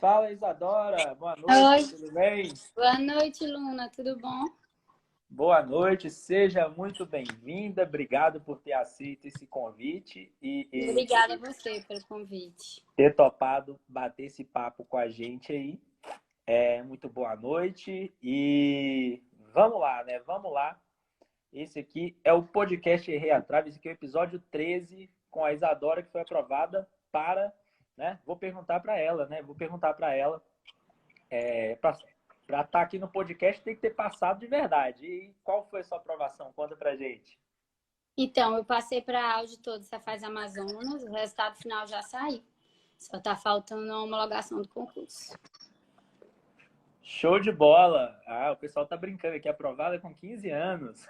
Fala, Isadora. Boa Oi, noite, tudo bem? boa noite, Luna. Tudo bom? Boa noite, seja muito bem-vinda. Obrigado por ter aceito esse convite Obrigada a você pelo convite. ter topado bater esse papo com a gente aí. Muito boa noite e vamos lá, né? Vamos lá. Esse aqui é o podcast Errei Atrás. Esse aqui é o episódio 13 com a Isadora, que foi aprovada para, né? Vou perguntar para ela, né? Vou perguntar para ela. Para estar aqui no podcast tem que ter passado de verdade. E qual foi a sua aprovação? Conta pra gente. Então, eu passei para a Auditor do Cefaz Amazonas, o resultado final já saiu. Só está faltando a homologação do concurso. Show de bola! Ah, o pessoal tá brincando aqui, aprovada com 15 anos.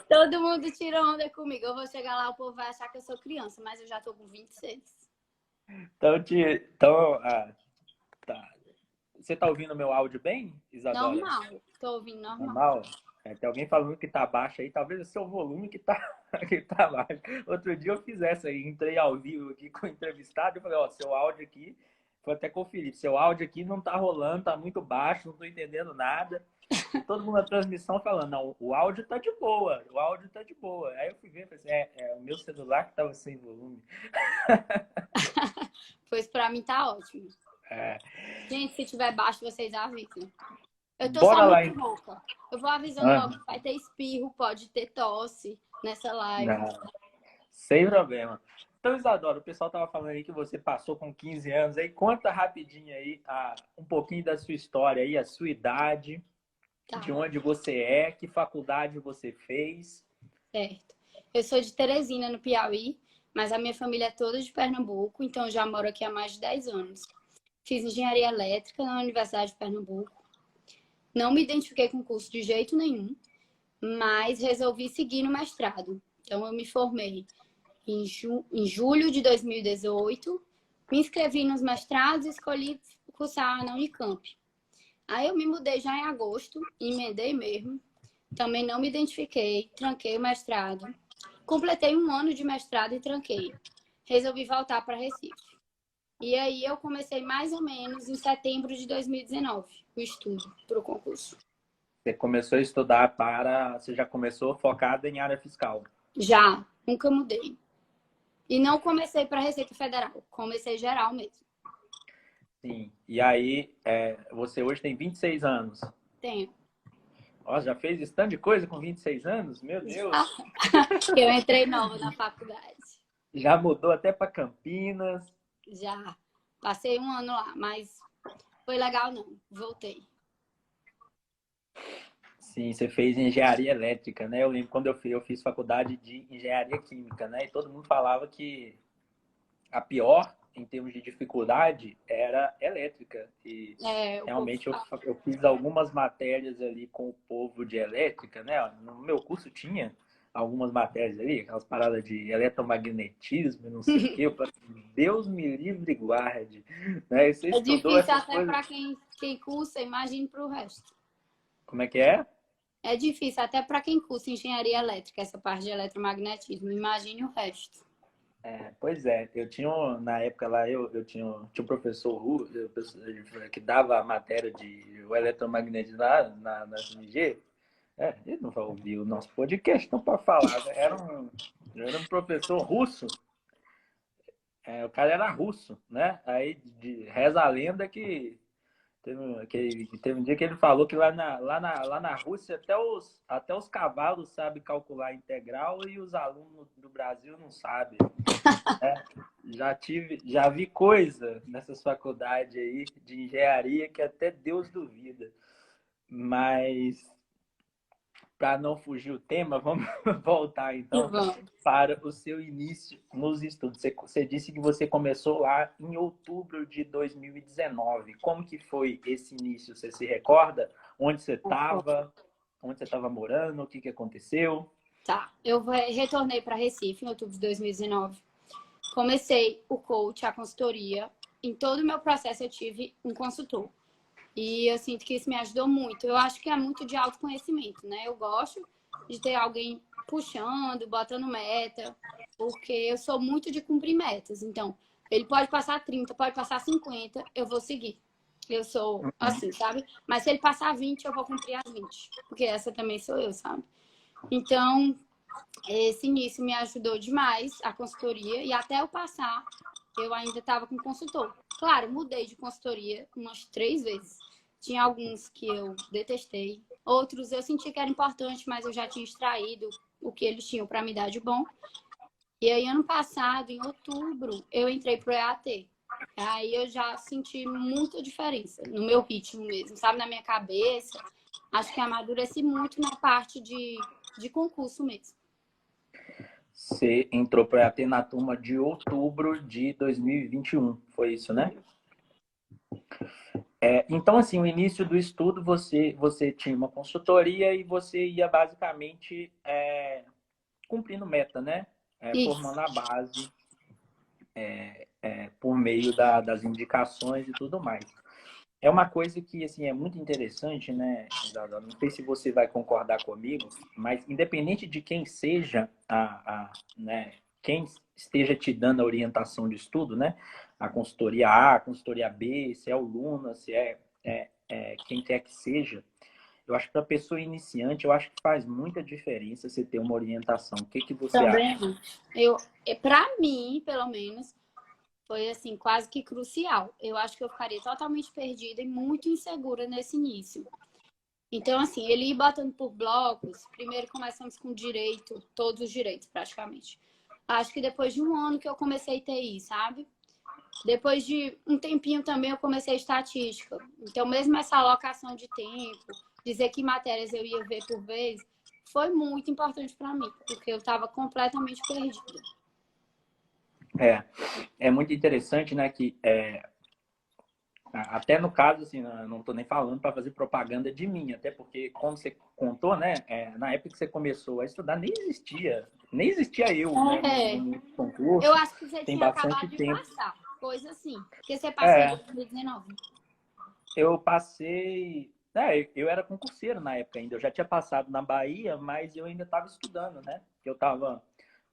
Todo mundo tira onda comigo. Eu vou chegar lá, o povo vai achar que eu sou criança, mas eu já tô com 26. Tá. Você tá ouvindo meu áudio bem, Isadora? Normal, tô ouvindo normal. Normal? Tem alguém falando que tá baixo aí, talvez o seu volume que tá, que tá baixo. Outro dia eu fiz essa aí, entrei ao vivo aqui com o entrevistado e falei, ó, seu áudio aqui, vou até conferir, seu áudio aqui não tá rolando, tá muito baixo, não tô entendendo nada. E todo mundo na transmissão falando, não, o áudio tá de boa, o áudio tá de boa. Aí eu fui ver e falei assim, é o meu celular que tava sem volume. Pois pra mim tá ótimo. É. Gente, se tiver baixo, vocês avisam. Eu tô Bora só lá, muito rouca. Eu vou avisando logo que vai ter espirro, pode ter tosse nessa live. Não, sem problema. Então, Isadora, o pessoal tava falando aí que você passou com 15 anos aí. Conta rapidinho aí um pouquinho da sua história aí, a sua idade, Tá. de onde você é, que faculdade você fez. Certo. Eu sou de Teresina, no Piauí, mas a minha família é toda de Pernambuco, então já moro aqui há mais de 10 anos. Fiz engenharia elétrica na Universidade de Pernambuco. Não me identifiquei com o curso de jeito nenhum, mas resolvi seguir no mestrado. Então, eu me formei em julho de 2018, me inscrevi nos mestrados e escolhi cursar na Unicamp. Aí eu me mudei já em agosto, emendei mesmo. Também não me identifiquei, tranquei o mestrado. Completei um ano de mestrado e tranquei. Resolvi voltar para Recife. E aí eu comecei mais ou menos em setembro de 2019 o estudo para o concurso. Você começou a estudar Você já começou focada em área fiscal? Já, nunca mudei. E não comecei para Receita Federal, comecei geral mesmo. Sim. E aí, você hoje tem 26 anos. Tenho. Nossa, já fez esse tanto de coisa com 26 anos? Meu Deus! Eu entrei nova na faculdade. Já mudou até para Campinas. Já. Passei um ano lá, mas foi legal não. Voltei. Sim, você fez engenharia elétrica, né? Eu lembro quando eu fiz faculdade de engenharia química, né? E todo mundo falava que a pior, em termos de dificuldade, era elétrica. E realmente eu fiz algumas matérias ali com o povo de elétrica, né? No meu curso tinha algumas matérias ali, aquelas paradas de eletromagnetismo, não sei o quê. Eu falei, Deus me livre e guarde. Né? Você É estudou difícil essas até coisas? para quem cursa, imagine para o resto. Como é que é? É difícil até para quem cursa engenharia elétrica, essa parte de eletromagnetismo. Imagine o resto. Pois é, na época lá, tinha um professor que dava a matéria de o eletromagnetismo lá na FMG. Ele não vai ouvir o nosso podcast, não para falar, né? Era um professor russo. O cara era russo, né? Aí reza a lenda que teve um dia que ele falou que lá na Rússia até os cavalos sabem calcular integral e os alunos do Brasil não sabem. Já vi coisa nessas faculdades aí de engenharia que até Deus duvida. Mas, para não fugir o tema, vamos voltar então para o seu início nos estudos. Você disse que você começou lá em outubro de 2019. Como que foi esse início? Você se recorda? Onde você estava? Onde você estava morando? O que aconteceu? Tá, eu retornei para Recife em outubro de 2019. Comecei o coach, a consultoria. Em todo o meu processo eu tive um consultor. E eu sinto que isso me ajudou muito. Eu acho que é muito de autoconhecimento, né? Eu gosto de ter alguém puxando, botando meta, porque eu sou muito de cumprir metas. Então, Ele pode passar 30, pode passar 50, eu vou seguir. Eu sou assim, sabe? Mas se ele passar 20, eu vou cumprir as 20. Porque essa também sou eu, sabe? Então, esse início me ajudou demais, a consultoria. E até eu passar, eu ainda estava com consultor. Claro, mudei de consultoria umas 3 vezes. Tinha alguns que eu detestei. Outros eu senti que era importante, mas eu já tinha extraído o que eles tinham para me dar de bom. E aí, ano passado, em outubro, eu entrei pro EAT. Aí eu já senti muita diferença no meu ritmo mesmo, sabe? Na minha cabeça. Acho que amadureci muito na parte de concurso mesmo. Você entrou para o EAT na turma de outubro de 2021, foi isso, né? Então, assim, o início do estudo, você tinha uma consultoria e você ia basicamente cumprindo meta, né? Isso. Formando a base por meio das indicações e tudo mais. É uma coisa que, assim, é muito interessante, né, Isadora? Não sei se você vai concordar comigo, mas independente de quem seja né, quem esteja te dando a orientação de estudo, né? A consultoria A, a consultoria B, se é o Luna, se quem quer que seja, eu acho que para a pessoa iniciante, eu acho que faz muita diferença você ter uma orientação. O que que você Também. acha? Para mim, pelo menos, foi assim, quase que crucial. Eu acho que eu ficaria totalmente perdida e muito insegura nesse início. Então, assim, ele ir botando por blocos, primeiro começamos com direito, todos os direitos, praticamente. Acho que depois de um ano que eu comecei TI, sabe? Depois de um tempinho também eu comecei estatística. Então, mesmo essa alocação de tempo, dizer que matérias eu ia ver por vez, foi muito importante para mim, porque eu estava completamente perdida. É muito interessante, né, que até no caso, assim, não estou nem falando para fazer propaganda de mim, até porque, como você contou, né, na época que você começou a estudar, nem existia eu, né, É, no eu concurso, acho que você tem tinha bastante acabado de tempo. passar, coisa assim, porque você passou em É, 2019. eu passei. Eu era concurseiro na época ainda. Eu já tinha passado na Bahia, mas eu ainda estava estudando, né? Eu estava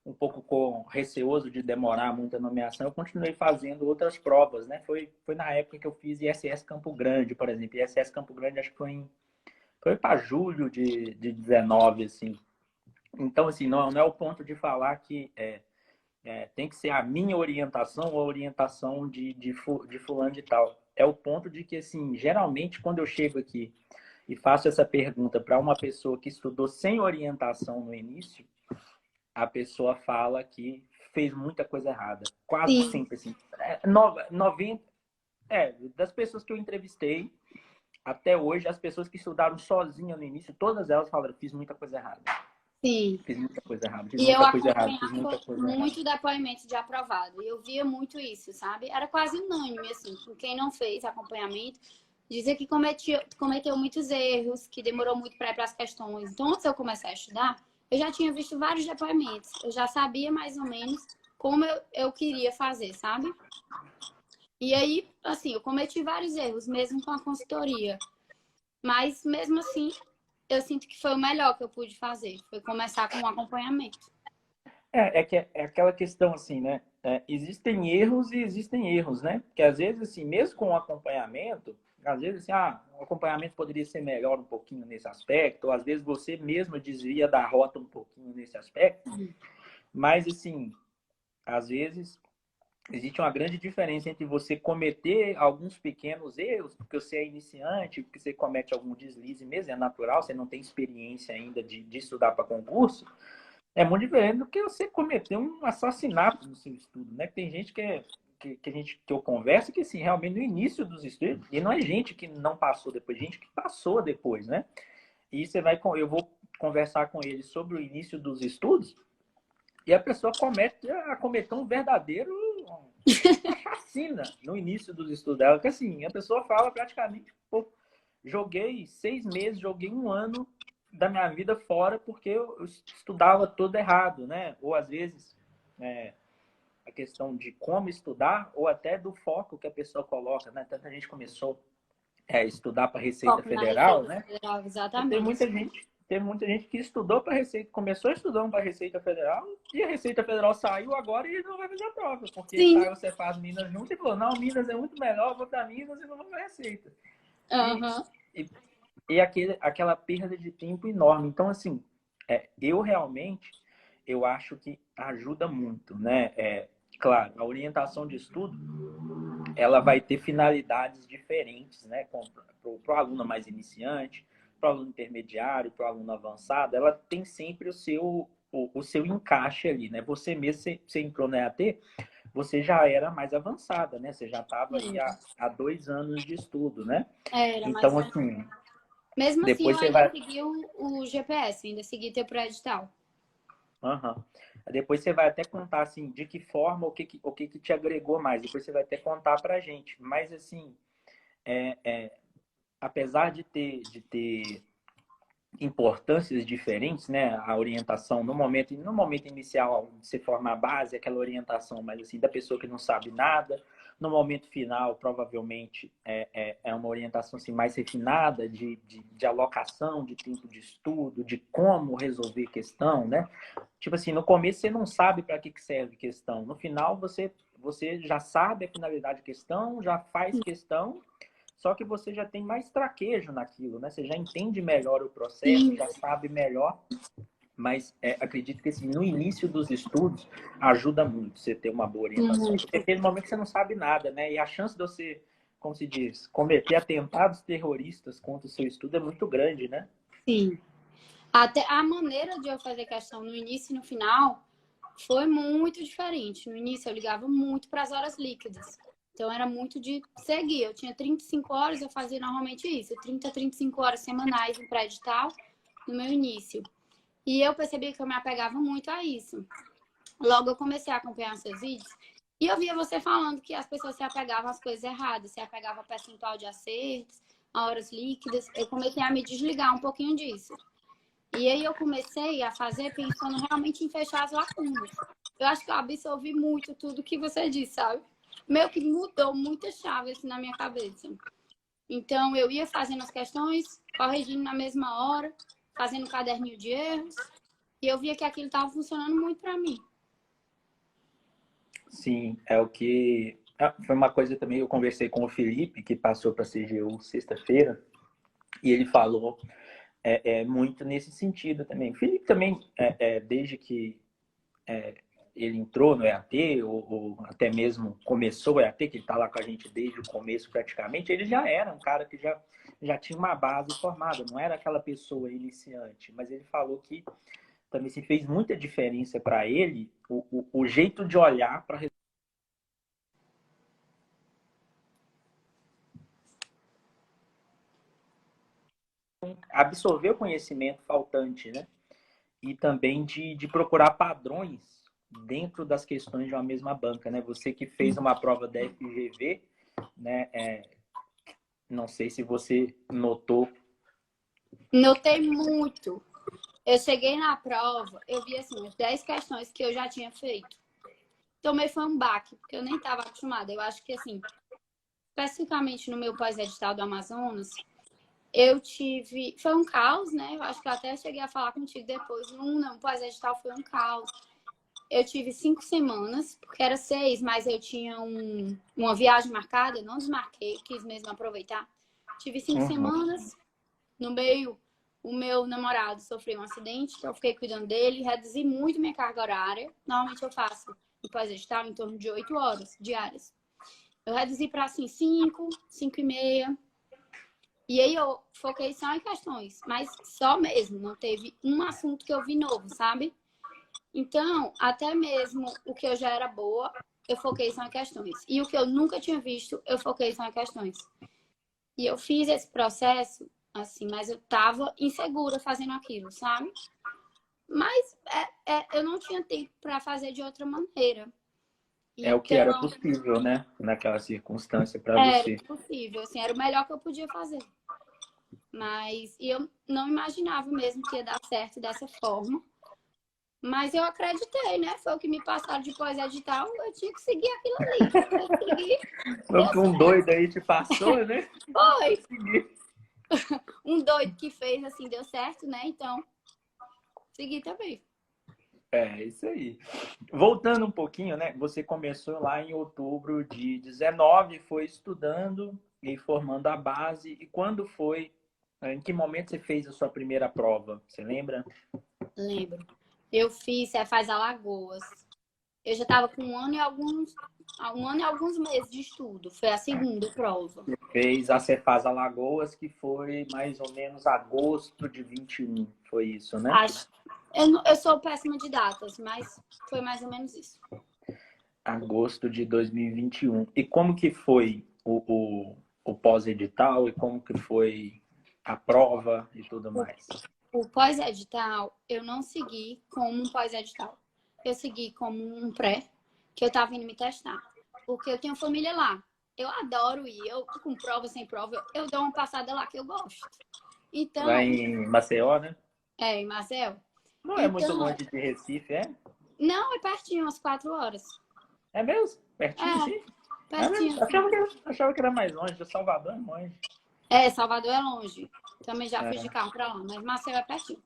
um pouco receoso de demorar muito a nomeação. Eu continuei fazendo outras provas, né? Foi na época que eu fiz ISS Campo Grande, por exemplo. ISS Campo Grande, acho que foi para julho de 19, assim. Então, assim, não é o ponto de falar que tem que ser a minha orientação ou a orientação de fulano de tal. É o ponto de que, assim, geralmente, quando eu chego aqui e faço essa pergunta para uma pessoa que estudou sem orientação no início, a pessoa fala que fez muita coisa errada. Quase Sim. sempre, assim. 90, das pessoas que eu entrevistei, até hoje, as pessoas que estudaram sozinhas no início, todas elas falaram, fiz muita coisa errada. Sim. Fiz muita coisa errada, fiz E eu muita coisa errada, fiz acompanhava muita coisa errada. muito depoimento de aprovado. E eu via muito isso, sabe? Era quase unânime, assim. Com quem não fez acompanhamento, dizia que cometeu muitos erros, que demorou muito para ir para as questões. Então, antes de eu começar a estudar, eu já tinha visto vários depoimentos. Eu já sabia mais ou menos como eu queria fazer, sabe? E aí, assim, eu cometi vários erros, mesmo com a consultoria. Mas, mesmo assim, eu sinto que foi o melhor que eu pude fazer. Foi começar com um acompanhamento. É aquela questão assim, né? Existem erros e existem erros, né? Porque às vezes, assim, mesmo com o acompanhamento, às vezes, assim, o acompanhamento poderia ser melhor um pouquinho nesse aspecto, ou às vezes você mesmo desvia da rota um pouquinho nesse aspecto, mas, assim, às vezes existe uma grande diferença entre você cometer alguns pequenos erros, porque você é iniciante, porque você comete algum deslize mesmo, é natural, você não tem experiência ainda de estudar para concurso, é muito diferente do que você cometer um assassinato no seu estudo, né? Tem gente que eu converso que, assim, realmente no início dos estudos, e não é gente que não passou depois, gente que passou depois, né? E eu vou conversar com ele sobre o início dos estudos, e a pessoa cometeu um verdadeiro uma chacina no início dos estudos dela, que assim, a pessoa fala praticamente, pô, joguei 6 meses, joguei um ano da minha vida fora porque eu estudava todo errado, né? Ou às vezes a questão de como estudar ou até do foco que a pessoa coloca, né? Tanta gente começou a estudar para a Receita Foco na Federal, Receita né? Federal, E tem exatamente. muita gente. teve muita gente que estudou para Receita, começou estudando para a Receita Federal, e a Receita Federal saiu agora e não vai fazer a prova, porque Sim. saiu você faz Minas junto e falou, não, Minas é muito melhor, vou para Minas e não vou para Receita. Uhum. E aquela perda de tempo enorme. Então, assim, eu realmente, eu acho que ajuda muito, né? Claro, a orientação de estudo, ela vai ter finalidades diferentes, né? Para o aluno mais iniciante, para o aluno intermediário, para o aluno avançado, ela tem sempre o seu encaixe ali, né? Você mesmo, você entrou na EAD, você já era mais avançada, né? Você já estava aí há 2 anos de estudo, né? Era, então, mas... assim... Mesmo assim, depois eu você ainda vai... segui o GPS, ainda segui teu pré-edital. Uhum. Depois você vai até contar, assim, de que forma, o que te agregou mais. Depois você vai até contar pra gente. Mas, assim, apesar de ter importâncias diferentes, né? A orientação no momento inicial de você formar a base, aquela orientação mais assim da pessoa que não sabe nada. No momento final, provavelmente é uma orientação assim, mais refinada de alocação de tempo de estudo, de como resolver questão, né? Tipo assim, no começo você não sabe para que serve questão. No final você já sabe a finalidade da questão, já faz questão. Só que você já tem mais traquejo naquilo, né? Você já entende melhor o processo, Sim. já sabe melhor. Mas acredito que assim, no início dos estudos ajuda muito você ter uma boa orientação. Porque tem um momento que você não sabe nada, né? E a chance de você, como se diz, cometer atentados terroristas contra o seu estudo é muito grande, né? Sim. Até a maneira de eu fazer questão no início e no final foi muito diferente. No início eu ligava muito para as horas líquidas. Então era muito de seguir. Eu tinha 35 horas, eu fazia normalmente isso. 30 a 35 horas semanais em pré-edital no meu início. E eu percebi que eu me apegava muito a isso. Logo eu comecei a acompanhar seus vídeos e eu via você falando que as pessoas se apegavam às coisas erradas, se apegavam a percentual de acertos, a horas líquidas. Eu comecei a me desligar um pouquinho disso. E aí eu comecei a fazer pensando realmente em fechar as lacunas. Eu acho que eu absorvi muito tudo que você disse, sabe? Meio que mudou muitas chaves assim, na minha cabeça. Então eu ia fazendo as questões, corrigindo na mesma hora, fazendo um caderninho de erros, e eu via que aquilo estava funcionando muito para mim. Sim, é o que... foi uma coisa também, eu conversei com o Felipe, que passou para a CGU sexta-feira, e ele falou muito nesse sentido também. O Felipe também, desde que ele entrou no EAT, ou até mesmo começou o EAT, que ele está lá com a gente desde o começo praticamente, ele já era um cara que já tinha uma base formada, não era aquela pessoa iniciante, mas ele falou que também se fez muita diferença para ele o jeito de olhar para absorver o conhecimento faltante, né? E também de procurar padrões dentro das questões de uma mesma banca, né? Você que fez uma prova da FGV, né? Não sei se você notou. Notei muito. Eu cheguei na prova, eu vi assim, as 10 questões que eu já tinha feito. Tomei foi um baque, porque eu nem estava acostumada. Eu acho que, assim, especificamente no meu pós-edital do Amazonas, eu tive... Foi um caos, né? Eu acho que eu até cheguei a falar contigo depois. No pós-edital foi um caos. Eu tive 5 semanas, porque era 6, mas eu tinha uma viagem marcada, não desmarquei, quis mesmo aproveitar. Tive 5 semanas, no meio, o meu namorado sofreu um acidente, então eu fiquei cuidando dele, reduzi muito minha carga horária. Normalmente eu faço no pós-edital em torno de 8 horas diárias. Eu reduzi para assim, 5, 5 e meia. E aí eu foquei só em questões, mas só mesmo, não teve um assunto que eu vi novo, sabe? Então, até mesmo o que eu já era boa, eu foquei só em questões. E o que eu nunca tinha visto, eu foquei só em questões. E eu fiz esse processo, assim, mas eu tava insegura fazendo aquilo, sabe? Mas eu não tinha tempo para fazer de outra maneira. É o que era Então, possível, né? Naquela circunstância para você. era possível, assim, era o melhor que eu podia fazer. Mas eu não imaginava mesmo que ia dar certo dessa forma. Mas eu acreditei, né? Foi o que me passaram de pós-edital, eu tinha que seguir aquilo ali. Eu segui, Não deu que um certo. doido aí te passou, né? Foi. um doido que fez, assim, deu certo, né? Então, segui também. É, isso aí. Voltando um pouquinho, né? Você começou lá em outubro de 19, foi estudando e formando a base. E quando foi? Em que momento você fez a sua primeira prova? Você lembra? Lembro. Eu fiz Cefaz Alagoas. Eu já estava com um ano e alguns meses de estudo. Foi a segunda prova. Fez a Cefaz Alagoas, que foi mais ou menos agosto de 21. Foi isso, né? Acho. Eu sou péssima de datas, mas foi mais ou menos isso. Agosto de 2021. E como que foi o pós-edital e como que foi a prova e tudo mais? O pós-edital, eu não segui como um pós-edital. Eu segui como um pré, que eu estava indo me testar. Porque eu tenho família lá. Eu adoro ir. Eu, com prova, sem prova, eu dou uma passada lá que eu gosto. Lá Então, em Maceió, né? em Marcel. Não é muito Então, longe de Recife, é? não, é pertinho, umas 4 horas. É mesmo? Pertinho, É, sim? É mesmo? pertinho, sim. Achava que era mais longe. De Salvador é longe. É, Salvador é longe. Também já fui de É. carro para lá, mas Marcel é pertinho.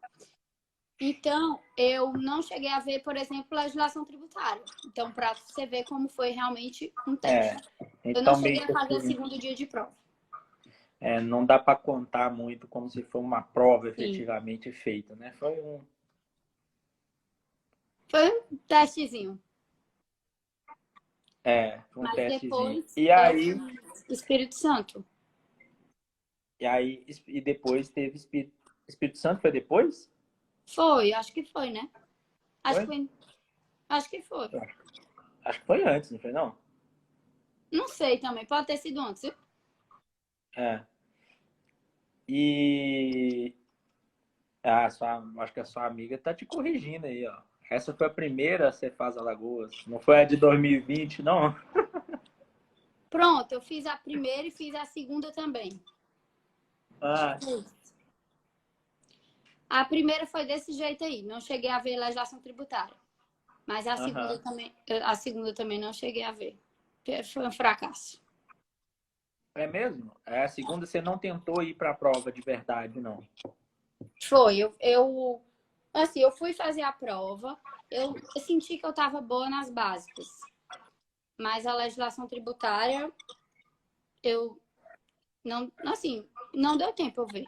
Então, eu não cheguei a ver, por exemplo, legislação tributária. Então, para você ver como foi realmente um teste. Eu não Então, cheguei meio a que fazer o assim, segundo dia de prova. não dá para contar muito como se foi uma prova Sim. efetivamente feita, né? Foi um Foi um testezinho. foi um Mas testezinho. depois eu fiz Espírito Santo. E depois teve Espírito Santo, foi depois? Foi, acho que foi, né? Acho que Foi? foi. Acho que foi. Acho que foi antes, não foi não? Não sei também, pode ter sido antes. É. E acho que a sua amiga tá te corrigindo aí, ó. Essa foi a primeira Cefaz Alagoas, não foi a de 2020, não? Pronto, eu fiz a primeira e fiz a segunda também. Ah, A primeira foi desse jeito aí, não cheguei a ver legislação tributária. Mas aham. a segunda também não cheguei a ver. Foi um fracasso. É mesmo? A segunda você não tentou ir para a prova de verdade, não? Foi, assim, eu fui fazer a prova, eu senti que eu estava boa nas básicas. Mas a legislação tributária, eu não, assim, não deu tempo eu ver.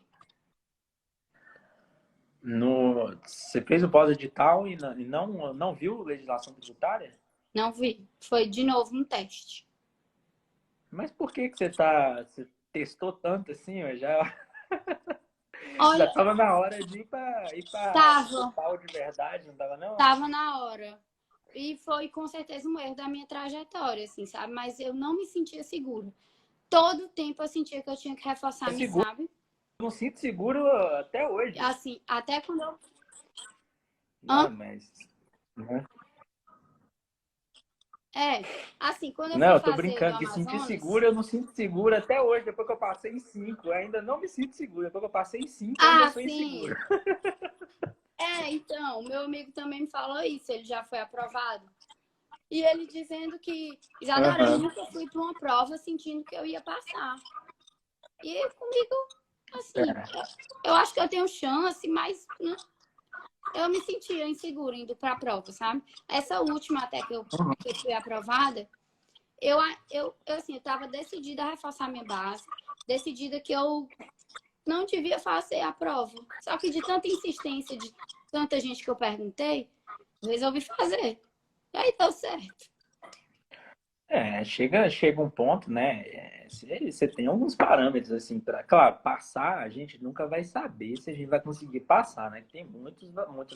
Você fez o pós-edital e não viu legislação tributária? Não vi. Foi de novo um teste. Mas por que você testou tanto assim? Já Olha, estava na hora de ir para o tava, pau de verdade, não estava não? tava na hora. E foi com certeza um erro da minha trajetória, assim, sabe? Mas eu não me sentia segura. Todo tempo eu sentia que eu tinha que reforçar, É me seguro, sabe? não sinto seguro até hoje. Assim, até quando eu. Não, Hã? mas. Né? É, assim, quando eu Não, fui eu tô fazer do brincando, que sentir Amazonas. seguro, eu não sinto seguro até hoje, depois que eu passei em 5. Eu ainda não me sinto seguro. Depois que eu passei em 5, eu ainda Ah, sou inseguro. sim. É, então, o meu amigo também me falou isso, ele já foi aprovado. E ele dizendo que, Isadora, eu Aham. nunca fui para uma prova sentindo que eu ia passar. E comigo, assim, eu acho que eu tenho chance, mas não, eu me sentia insegura indo para a prova, sabe? Essa última até que eu fui aprovada, assim, eu estava decidida a reforçar minha base, decidida que eu não devia fazer a prova. Só que de tanta insistência de tanta gente que eu perguntei, eu resolvi fazer. E aí deu certo. Chega um ponto, né? Você tem alguns parâmetros, assim, para, claro, passar, a gente nunca vai saber se a gente vai conseguir passar, né? Tem muitos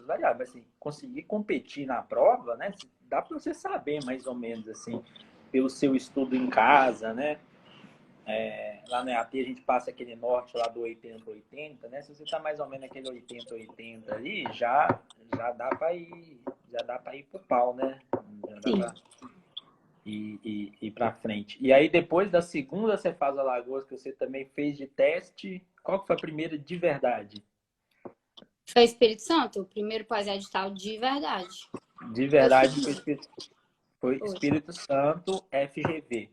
variáveis, assim, conseguir competir na prova, né? Dá para você saber mais ou menos, assim, pelo seu estudo em casa, né? Lá no EAT a gente passa aquele norte lá do 80-80, né? Se você tá mais ou menos aquele 80-80 ali, já dá para ir pro pau, né? Já dá Sim. para ir para frente. E aí depois da segunda você faz Alagoas, que você também fez de teste, qual que foi a primeira de verdade? Foi Espírito Santo, o primeiro pós-edital de verdade. De Eu verdade segui. foi Foi. Espírito Santo FGV.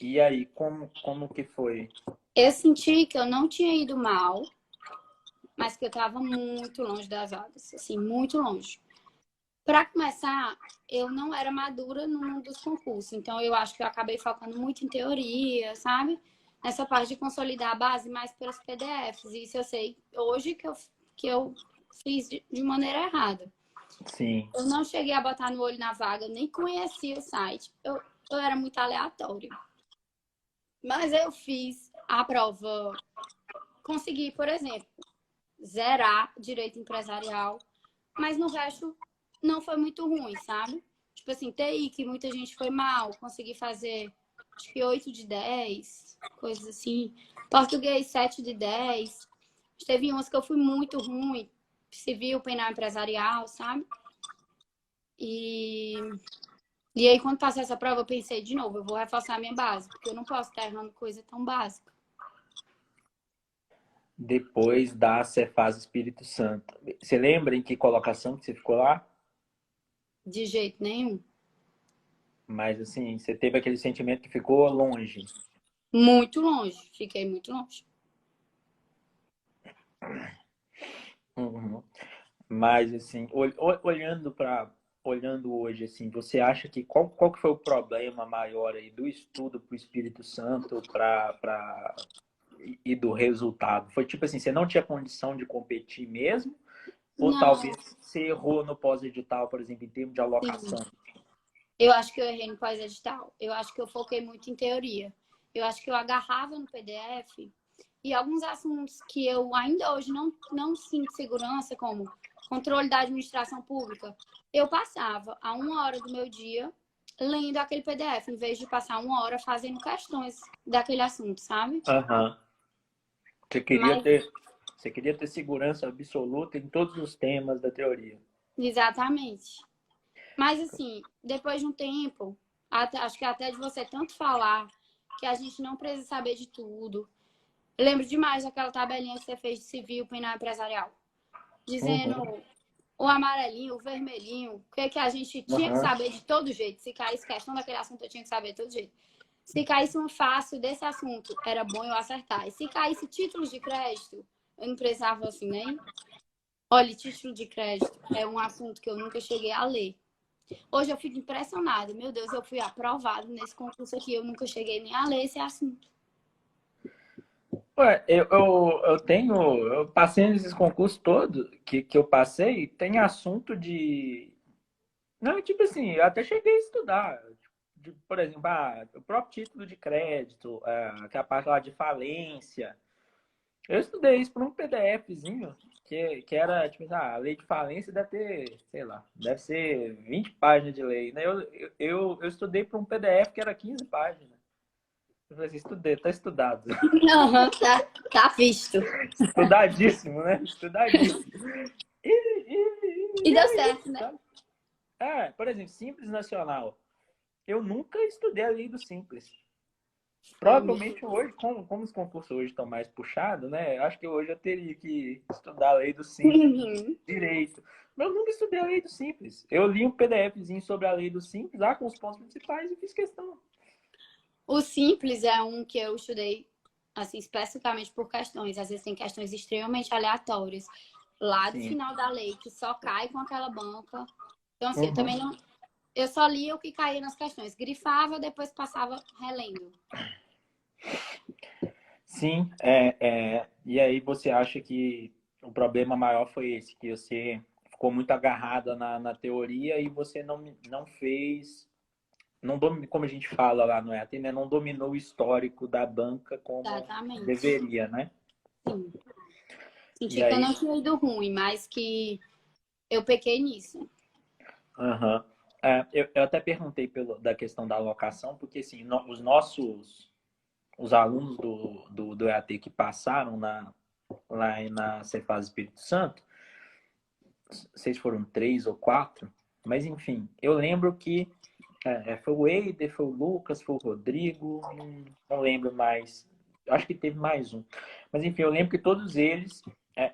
E aí, como que foi? Eu senti que eu não tinha ido mal, mas que eu estava muito longe das vagas, assim, muito longe. Para começar, eu não era madura no mundo dos concursos, então eu acho que eu acabei focando muito em teoria, sabe? Nessa parte de consolidar a base mais pelos PDFs. Isso eu sei hoje que eu fiz de maneira errada. Sim. Eu não cheguei a botar no olho na vaga, nem conhecia o site. Eu era muito aleatório. Mas eu fiz a prova, consegui, por exemplo, zerar direito empresarial, mas no resto não foi muito ruim, sabe? Tipo assim, TI, que muita gente foi mal, consegui fazer acho que 8 de 10, coisas assim. Português, 7 de 10. Teve umas que eu fui muito ruim, civil, penal empresarial, sabe? E, e aí, quando passei essa prova, eu pensei de novo, eu vou reforçar a minha base, porque eu não posso estar errando coisa tão básica. Depois da Cefaz Espírito Santo. Você lembra em que colocação que você ficou lá? De jeito nenhum. Mas assim, você teve aquele sentimento que ficou longe. Muito longe. Fiquei muito longe. Uhum. Mas assim, olhando hoje, assim, você acha que qual que foi o problema maior aí do estudo para o Espírito Santo e do resultado? Foi tipo assim, você não tinha condição de competir mesmo? Ou talvez Não, você errou no pós-edital, por exemplo, em termos de sim. alocação? Eu acho que eu errei no pós-edital. Eu acho que eu foquei muito em teoria. Eu acho que eu agarrava no PDF e alguns assuntos que eu ainda hoje não sinto segurança, como controle da administração pública, eu passava a 1 hora do meu dia lendo aquele PDF, em vez de passar 1 hora fazendo questões daquele assunto, sabe? Aham. Você queria Mas, ter, você queria ter segurança absoluta em todos os temas da teoria. exatamente. Mas, assim, depois de um tempo, acho que até de você tanto falar que a gente não precisa saber de tudo. Eu lembro demais daquela tabelinha que você fez de civil, penal empresarial, dizendo Uhum. o amarelinho, o vermelhinho, o que, que a gente tinha que Uhum. saber de todo jeito. Se caísse questão daquele assunto, eu tinha que saber de todo jeito. Se caísse um fácil desse assunto, era bom eu acertar. E se caísse títulos de crédito, eu não precisava assim, nem. Olha, título de crédito é um assunto que eu nunca cheguei a ler. Hoje eu fico impressionada. Meu Deus, eu fui aprovado nesse concurso aqui. Eu nunca cheguei nem a ler esse assunto. Ué, eu passei nesses concursos todos que eu passei, tem assunto de. Não, tipo assim, eu até cheguei a estudar. Por exemplo, o próprio título de crédito, que é a parte lá de falência. Eu estudei isso por um PDFzinho, que era, tipo assim, a lei de falência deve ter, sei lá, deve ser 20 páginas de lei, né? Eu estudei por um PDF que era 15 páginas. Eu falei assim, estudei, tá estudado. Aham, tá visto. Estudadíssimo, né? Estudadíssimo. E E deu é certo, isso, né? sabe? Por exemplo, Simples Nacional. Eu nunca estudei a lei do Simples. Provavelmente hoje, como os concursos hoje estão mais puxados, né? Acho que hoje eu teria que estudar a lei do Simples Uhum. direito. Mas eu nunca estudei a lei do Simples. Eu li um PDFzinho sobre a lei do Simples, lá com os pontos principais e fiz questão. O simples é um que eu estudei, assim, especificamente por questões. Às vezes tem questões extremamente aleatórias lá do Sim. final da lei, que só cai com aquela banca. Então, assim, eu Uhum. também não. Eu só lia o que caía nas questões. Grifava, depois passava relendo. Sim, e aí você acha que o problema maior foi esse, que você ficou muito agarrada na teoria e você não fez, como a gente fala lá no EAT, né? Não dominou o histórico da banca como Exatamente. deveria, né? Sim. E Senti que eu aí, não tinha ido ruim, mas que eu pequei nisso. aham. Eu até perguntei da questão da alocação, porque assim, os alunos do EAT que passaram lá na Cefaz Espírito Santo, vocês foram 3 ou 4, mas enfim, eu lembro que foi o Eider, foi o Lucas, foi o Rodrigo, não lembro mais. Acho que teve mais um. Mas enfim, eu lembro que todos eles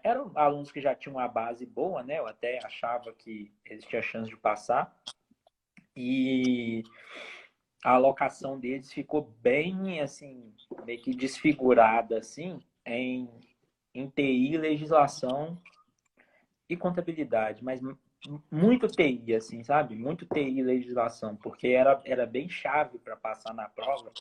eram alunos que já tinham uma base boa, né? Eu até achava que eles tinham chance de passar. E a alocação deles ficou bem, assim, meio que desfigurada, assim, em TI, legislação e contabilidade, mas muito TI, assim, sabe? Muito TI e legislação, porque era bem chave para passar na prova,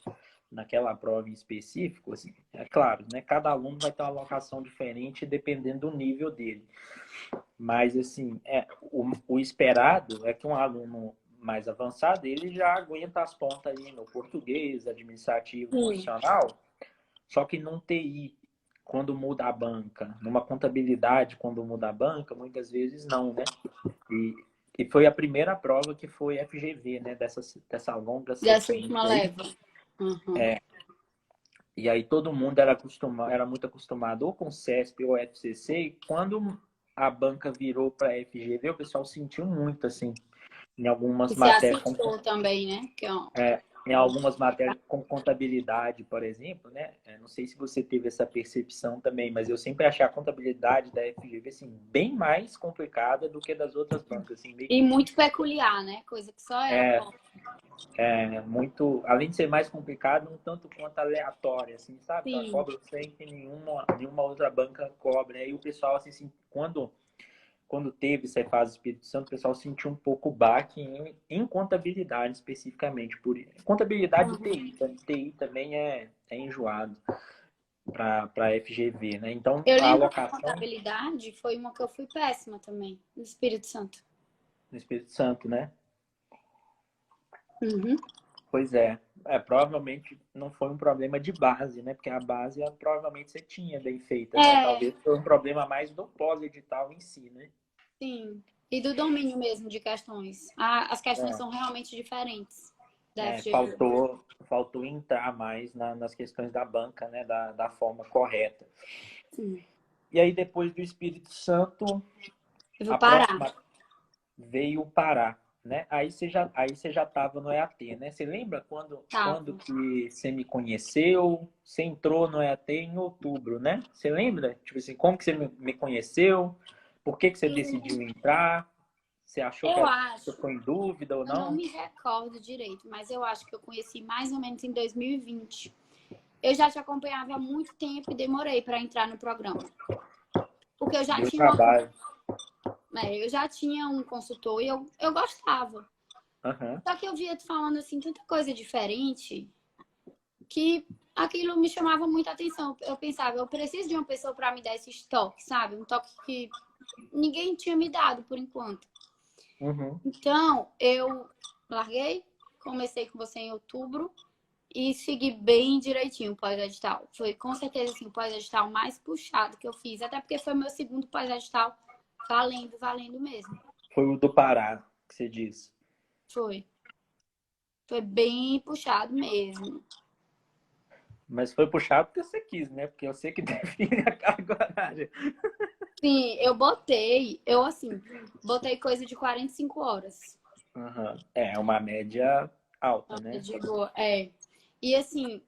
naquela prova em específico, assim. É claro, né? Cada aluno vai ter uma alocação diferente dependendo do nível dele. Mas, assim, o esperado é que um aluno mais avançado, ele já aguenta as pontas ali no português, administrativo, Sim. funcional, só que num TI, quando muda a banca, numa contabilidade, quando muda a banca, muitas vezes não, né? E, e foi a primeira prova que foi FGV, né? Dessa longa Dessa sequência última aí. leva. Uhum. E aí todo mundo era muito acostumado ou com CESP ou FCC, e quando a banca virou para FGV, o pessoal sentiu muito, assim, em algumas E se matérias, assustou também, né? Que, ó, em algumas matérias com contabilidade, por exemplo, né? Não sei se você teve essa percepção também, mas eu sempre achei a contabilidade da FGV, assim, bem mais complicada do que das outras bancas, assim, meio e que muito peculiar, né? Coisa que só ela é, pode. muito, além de ser mais complicado, um tanto quanto aleatória, assim, sabe? Ela Sim. cobra sem que nenhuma outra banca cobre. Aí o pessoal, assim, quando teve essa fase do Espírito Santo, o pessoal sentiu um pouco o baque em contabilidade especificamente. Contabilidade e Uhum. TI. TI também é enjoado para FGV, né? Então, Eu a lembro que a alocação contabilidade foi uma que eu fui péssima também, no Espírito Santo. no Espírito Santo, né? Uhum. Pois é. Provavelmente não foi um problema de base, né? Porque a base provavelmente você tinha bem feita, né? É, Talvez foi um problema mais do pós-edital em si, né? sim. E do domínio mesmo de questões. As questões É, são realmente diferentes da FGV. faltou entrar mais nas questões da banca, né? Da forma correta. Sim. E aí, depois do Espírito Santo, Eu vou a parar. próxima veio o Pará, né? Aí você já estava no EAT, né? Você lembra quando Tava. que você me conheceu? Você entrou no EAT em outubro, né? Você lembra? Tipo assim, como que você me conheceu? Por que você decidiu entrar? Você achou que Eu você acho, ficou em dúvida ou eu não não? me recordo direito, mas eu acho que eu conheci mais ou menos em 2020. Eu já te acompanhava há muito tempo e demorei para entrar no programa. Porque eu já Deu tinha uma, trabalho. eu já tinha um consultor e eu gostava. Aham. Só que eu via tu falando assim tanta coisa diferente que aquilo me chamava muita atenção. Eu pensava, eu preciso de uma pessoa para me dar esse toque, sabe? Um toque que ninguém tinha me dado por enquanto. Uhum. Então, eu larguei, comecei com você em outubro e segui bem direitinho o pós-edital. Foi com certeza assim, o pós-edital mais puxado que eu fiz, até porque foi meu segundo pós-edital valendo, valendo mesmo. Foi o do Pará, que você disse. Foi. Foi bem puxado mesmo. Mas foi puxado porque você quis, né? Porque eu sei que define a carga horária. Sim, eu assim, botei coisa de 45 horas. Uhum. É uma média alta, Eu né? digo, é. E assim,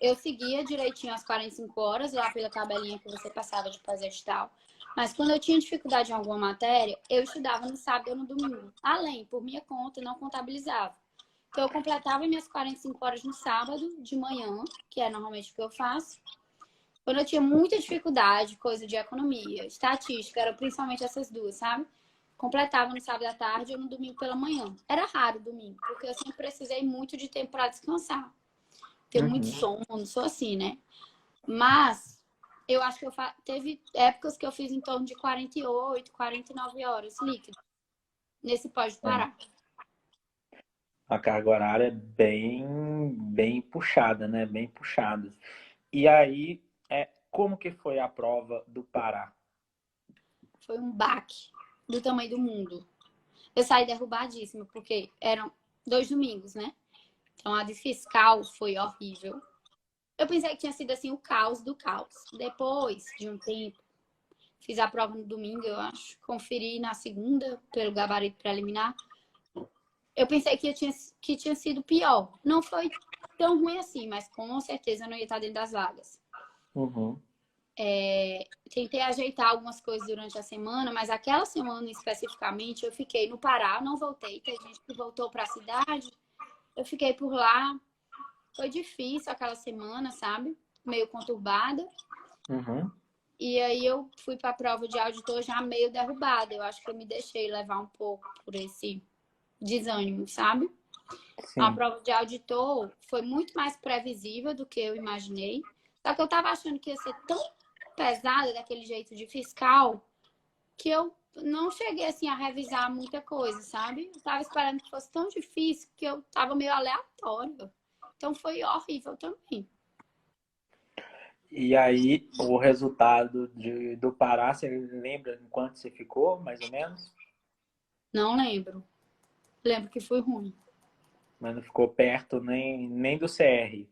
eu seguia direitinho as 45 horas lá pela tabelinha que você passava de fazer edital. Mas quando eu tinha dificuldade em alguma matéria, eu estudava no sábado ou no domingo. Além, por minha conta, não contabilizava. Então, eu completava minhas 45 horas no sábado, de manhã, que é normalmente o que eu faço. Quando eu tinha muita dificuldade, coisa de economia, estatística, eram principalmente essas duas, sabe? Completava no sábado à tarde ou no domingo pela manhã. Era raro domingo, porque eu sempre precisei muito de tempo para descansar. Ter muito Uhum. sono, sou assim, né? Mas eu acho que teve épocas que eu fiz em torno de 48, 49 horas líquido. Nesse pode É. parar. A carga horária é bem puxada, né? Bem puxada. E aí, como que foi a prova do Pará? Foi um baque do tamanho do mundo. Eu saí derrubadíssima, porque eram 2 domingos, né? Então a de fiscal foi horrível. Eu pensei que tinha sido assim o caos do caos. Depois de um tempo, fiz a prova no domingo, eu acho. Conferi na segunda, pelo gabarito preliminar. Eu pensei que tinha sido pior. Não foi tão ruim assim, mas com certeza eu não ia estar dentro das vagas. Uhum. Tentei ajeitar algumas coisas durante a semana, mas aquela semana especificamente eu fiquei no Pará, não voltei. Tem gente que voltou para a cidade, Eu fiquei por lá. Foi difícil aquela semana, sabe? Meio conturbada. Uhum. E aí eu fui para a prova de auditor já meio derrubada. Eu acho que eu me deixei levar um pouco por esse desânimo, sabe? A Sim. prova de auditor foi muito mais previsível do que eu imaginei. Só que eu tava achando que ia ser tão pesada daquele jeito de fiscal que eu não cheguei assim a revisar muita coisa, sabe? Eu tava esperando que fosse tão difícil que eu tava meio aleatório. Então foi horrível também. E aí, o resultado do Pará, você lembra em quanto você ficou, mais ou menos? Não lembro. Lembro que foi ruim. Mas não ficou perto nem do CR.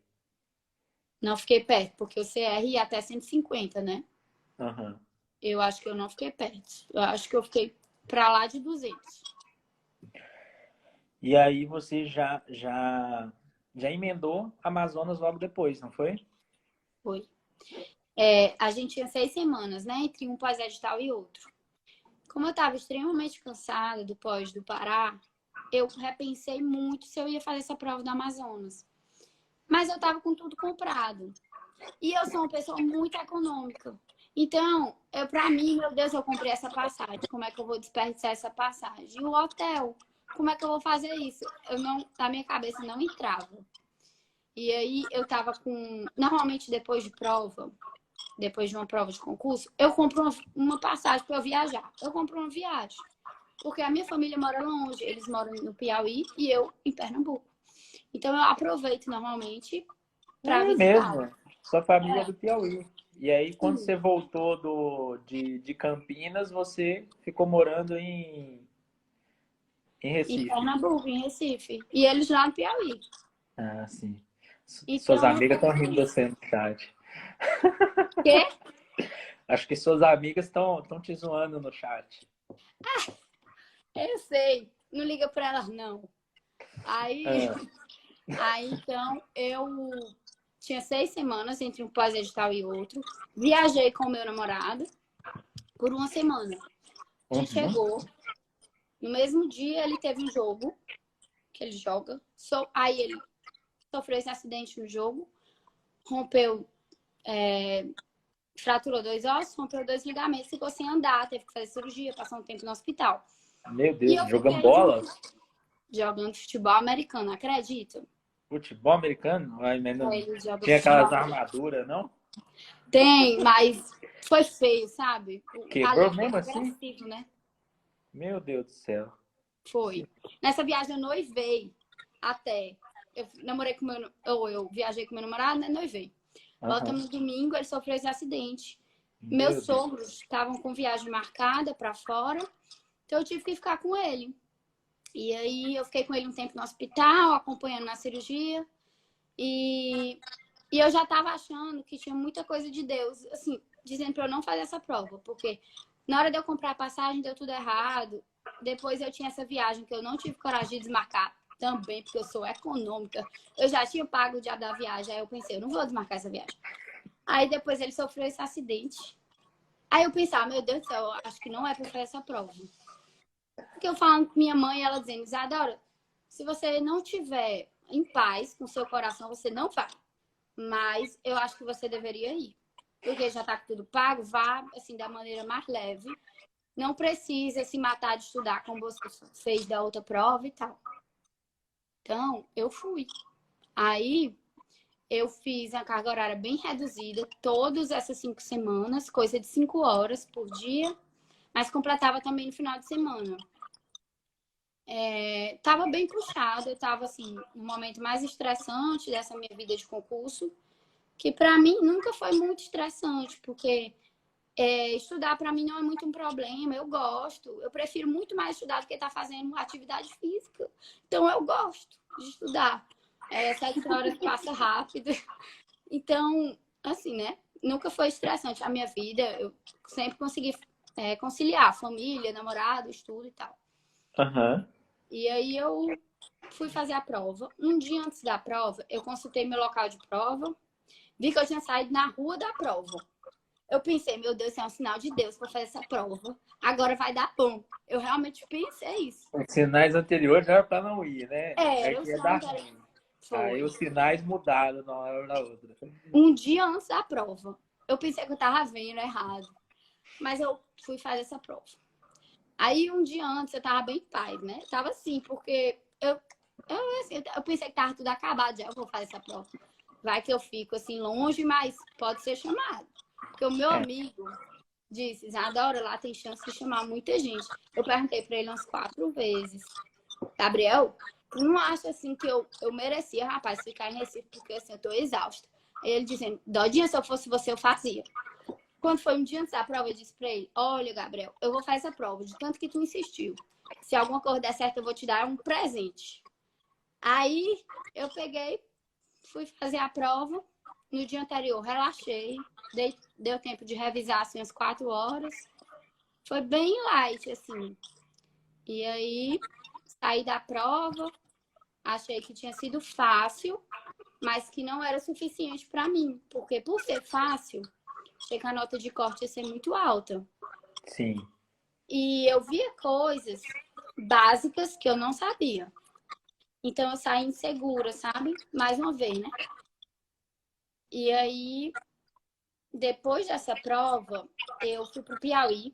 Não fiquei perto, porque o CR ia até 150, né? Uhum. Eu acho que eu não fiquei perto. Eu acho que eu fiquei pra lá de 200. E aí você já emendou Amazonas logo depois, não foi? Foi. A gente tinha 6 semanas, né? Entre um pós-edital e outro. Como eu estava extremamente cansada do pós do Pará, eu repensei muito se eu ia fazer essa prova do Amazonas. Mas eu estava com tudo comprado. E eu sou uma pessoa muito econômica. Então, para mim, meu Deus, eu comprei essa passagem. Como é que eu vou desperdiçar essa passagem? E o hotel? Como é que eu vou fazer isso? Na minha cabeça não entrava. E aí eu tava com. Normalmente, depois de uma prova de concurso, eu compro uma passagem para eu viajar. Eu compro uma viagem. Porque a minha família mora longe, eles moram no Piauí e eu em Pernambuco. Então eu aproveito normalmente para É visitar. mesmo. Sua família é É, do Piauí. E aí, quando sim, você voltou de Campinas, você ficou morando em em Recife. Pernambuco, em Recife. E eles lá no Piauí. Ah, sim. Suas Então eu amigas estão fiz rindo de isso. você no chat. Quê? Acho que suas amigas estão te zoando no chat. Eu sei. Não liga para elas, não. Aí, Ah, aí então eu tinha 6 semanas entre um pós-edital e outro. Viajei com o meu namorado por uma semana. A gente uhum. chegou. No mesmo dia ele teve um jogo que ele joga. Aí ele sofreu esse acidente no jogo, rompeu, fraturou 2 ossos, rompeu 2 ligamentos, ficou sem andar, teve que fazer cirurgia, passou um tempo no hospital. Meu E Deus, eu jogando fiquei bola? jogando futebol americano, acredita? Futebol americano? Ai, mas não Ele joga tinha futebol aquelas americano. armaduras, não? Tem, mas foi feio, sabe? Ali Quebrou é bem mesmo assim? agressivo, né? Meu Deus do céu. Foi. Nessa viagem eu noivei até. Eu namorei com meu. Ou eu viajei com meu namorado, né? Noivei. Aham. Voltamos no domingo, ele sofreu esse acidente. Meus Meu Deus. sogros estavam com viagem marcada para fora, então eu tive que ficar com ele. E aí eu fiquei com ele um tempo no hospital, acompanhando na cirurgia. E, e eu já estava achando que tinha muita coisa de Deus, assim, dizendo para eu não fazer essa prova, porque na hora de eu comprar a passagem deu tudo errado. Depois eu tinha essa viagem que eu não tive coragem de desmarcar também, porque eu sou econômica. Eu já tinha pago o dia da viagem, aí eu pensei, eu não vou desmarcar essa viagem. Aí depois ele sofreu esse acidente. Aí eu pensava, meu Deus do céu, eu acho que não é para fazer essa prova. Porque eu falando com minha mãe, ela dizendo, Isadora, se você não tiver em paz com seu coração, você não vai. Mas eu acho que você deveria ir. Porque já tá tudo pago, vá assim da maneira mais leve. Não precisa se matar de estudar como você fez da outra prova e tal. Então, eu fui. Aí eu fiz a carga horária bem reduzida, todas essas 5 semanas, coisa de 5 horas por dia, mas completava também no final de semana. Tava bem puxada, eu tava assim, no momento mais estressante dessa minha vida de concurso, que para mim nunca foi muito estressante, porque estudar para mim não é muito um problema, eu gosto, eu prefiro muito mais estudar do que estar fazendo atividade física, então eu gosto de estudar. 7 horas passa rápido, então, assim, né? Nunca foi estressante a minha vida, eu sempre consegui conciliar família, namorado, estudo e tal. Aham. E aí eu fui fazer a prova. Um dia antes da prova, eu consultei meu local de prova, vi que eu tinha saído na rua da prova. Eu pensei, meu Deus, isso é um sinal de Deus para fazer essa prova. Agora vai dar bom. Eu realmente pensei isso. Os sinais anteriores já era para não ir, né? É Era o que ia sinal dar anterior. ruim. Aí Foi. os sinais mudaram de uma hora para outra. Um dia antes da prova. Eu pensei que eu tava vendo errado. Mas eu fui fazer essa prova. Aí um dia antes eu tava bem em paz, né? Tava assim, porque eu pensei que tava tudo acabado já. Eu vou fazer essa prova. Vai que eu fico assim longe, mas pode ser chamado. Porque o meu amigo disse, Isadora, lá tem chance de chamar muita gente. Eu perguntei pra ele umas 4 vezes. Gabriel, tu não acha assim que eu merecia, rapaz, ficar em Recife, porque assim, eu tô exausta. Aí ele dizendo, Dodinha, se eu fosse você, eu fazia. Quando foi um dia antes da prova, eu disse pra ele, olha, Gabriel, eu vou fazer essa prova, de tanto que tu insistiu. Se alguma coisa der certo, eu vou te dar um presente. Aí eu peguei, fui fazer a prova. No dia anterior, relaxei. Deu tempo de revisar assim, umas 4 horas. Foi bem light, assim. E aí, saí da prova. Achei que tinha sido fácil, mas que não era suficiente para mim. Porque por ser fácil, achei que a nota de corte ia ser muito alta. Sim. E eu via coisas básicas que eu não sabia. Então eu saí insegura, sabe? Mais uma vez, né? E aí, depois dessa prova, eu fui pro Piauí,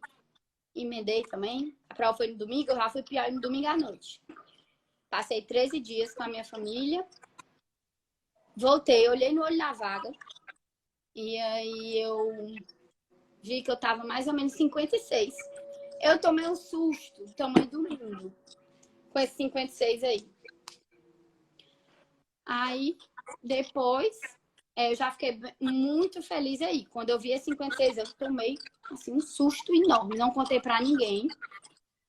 emendei também. A prova foi no domingo, eu já fui pro Piauí no domingo à noite. Passei 13 dias com a minha família. Voltei, olhei no olho da vaga. E aí eu vi que eu tava mais ou menos 56. Eu tomei um susto do tamanho do mundo com esse 56 aí. Aí, depois, eu já fiquei muito feliz aí. Quando eu vi esse 56, eu tomei assim, um susto enorme. Não contei pra ninguém,